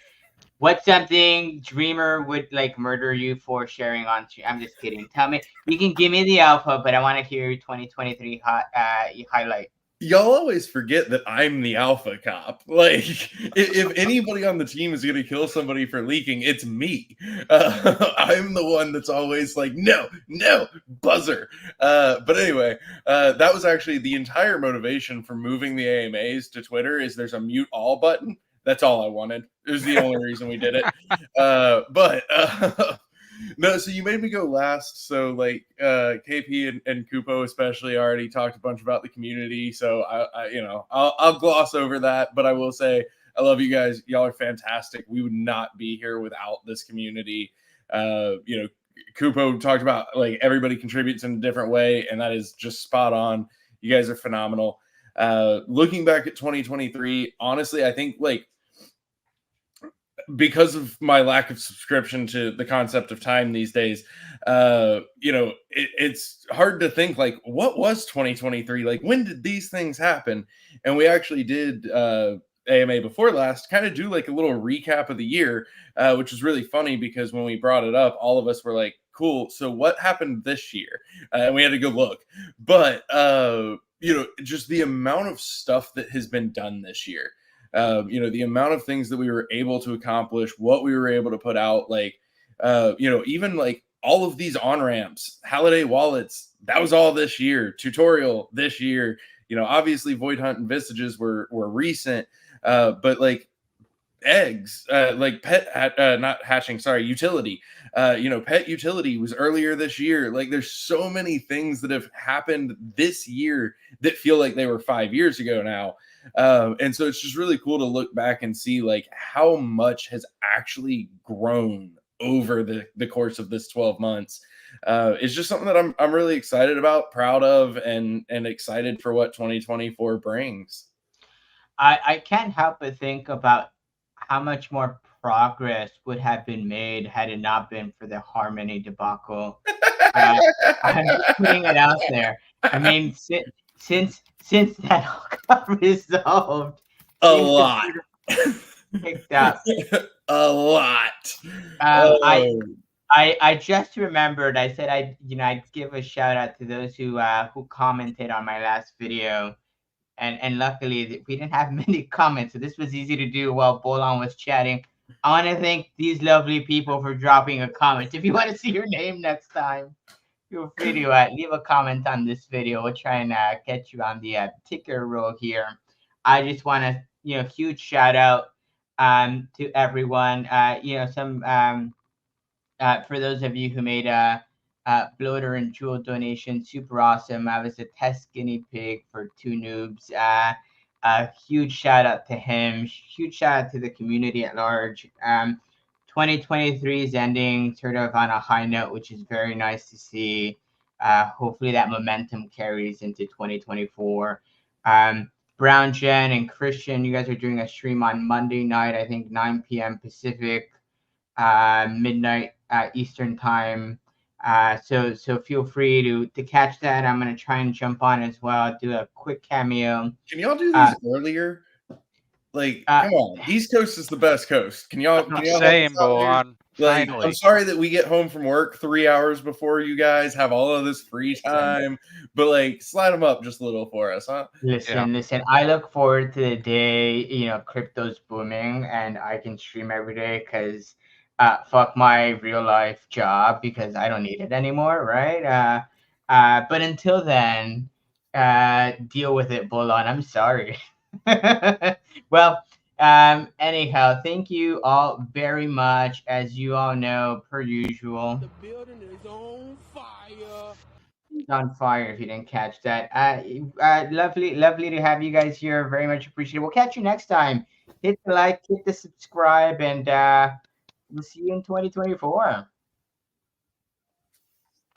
[SPEAKER 1] What's something Dreamer would like murder you for sharing on stream? I'm just kidding. Tell me. You can give me the alpha, but I want to hear your 2023 highlight.
[SPEAKER 3] Y'all always forget that I'm the alpha cop. Like, if anybody on the team is going to kill somebody for leaking, it's me. I'm the one that's always like, no, buzzer. But anyway, that was actually the entire motivation for moving the AMAs to Twitter is there's a mute all button. That's all I wanted. It was the only reason we did it. No, so you made me go last. So like KP and Kupo especially already talked a bunch about the community. So I'll gloss over that, but I will say I love you guys. Y'all are fantastic. We would not be here without this community. Kupo talked about like everybody contributes in a different way, and that is just spot on. You guys are phenomenal. Looking back at 2023, honestly, I think like because of my lack of subscription to the concept of time these days, it's hard to think like, what was 2023? Like, when did these things happen? And we actually did AMA before last kind of do like a little recap of the year, which was really funny because when we brought it up, all of us were like, cool. So what happened this year? And we had to go look. But, just the amount of stuff that has been done this year. The amount of things that we were able to accomplish, what we were able to put out, like, even like all of these on-ramps, holiday wallets, that was all this year, tutorial this year, obviously Void Hunt and Visages were recent, but like eggs, like not hatching, sorry, utility, pet utility was earlier this year. Like there's so many things that have happened this year that feel like they were 5 years ago now. And so it's just really cool to look back and see like how much has actually grown over the course of this 12 months. It's just something that I'm really excited about, proud of, and excited for what 2024 brings.
[SPEAKER 1] I can't help but think about how much more progress would have been made had it not been for the Harmony debacle. I'm putting it out there. I mean, since that all got resolved,
[SPEAKER 3] a lot
[SPEAKER 1] picked up
[SPEAKER 3] a lot.
[SPEAKER 1] I just remembered. I said I'd give a shout out to those who commented on my last video, and luckily we didn't have many comments, so this was easy to do while Bolon was chatting. I want to thank these lovely people for dropping a comment. If you want to see your name next time, feel free to leave a comment on this video. We'll try and get you on the ticker roll here. I just want to, huge shout out to everyone. Some for those of you who made a bloater and jewel donation, super awesome. I was a test guinea pig for Two Noobs. A huge shout out to him. Huge shout out to the community at large. 2023 is ending sort of on a high note, which is very nice to see. Hopefully that momentum carries into 2024. Brown Jen and Kristian, you guys are doing a stream on Monday night, I think 9 p.m. Pacific, midnight Eastern time. So feel free to catch that. I'm gonna try and jump on as well. Do a quick cameo.
[SPEAKER 3] Can y'all do these earlier? Like, come on, East Coast is the best coast. Can y'all?
[SPEAKER 11] Saying, Bolon.
[SPEAKER 3] Like,
[SPEAKER 11] Finally.
[SPEAKER 3] I'm sorry that we get home from work 3 hours before you guys have all of this free time, but like, slide them up just a little for us, huh?
[SPEAKER 1] Listen. I look forward to the day crypto's booming and I can stream every day because fuck my real life job because I don't need it anymore, right? But until then, deal with it, Bolon. I'm sorry. Well, anyhow, thank you all very much. As you all know, per usual. The building is on fire. On fire if you didn't catch that. Lovely to have you guys here. Very much appreciated. We'll catch you next time. Hit the like, hit the subscribe, and we'll see you in 2024.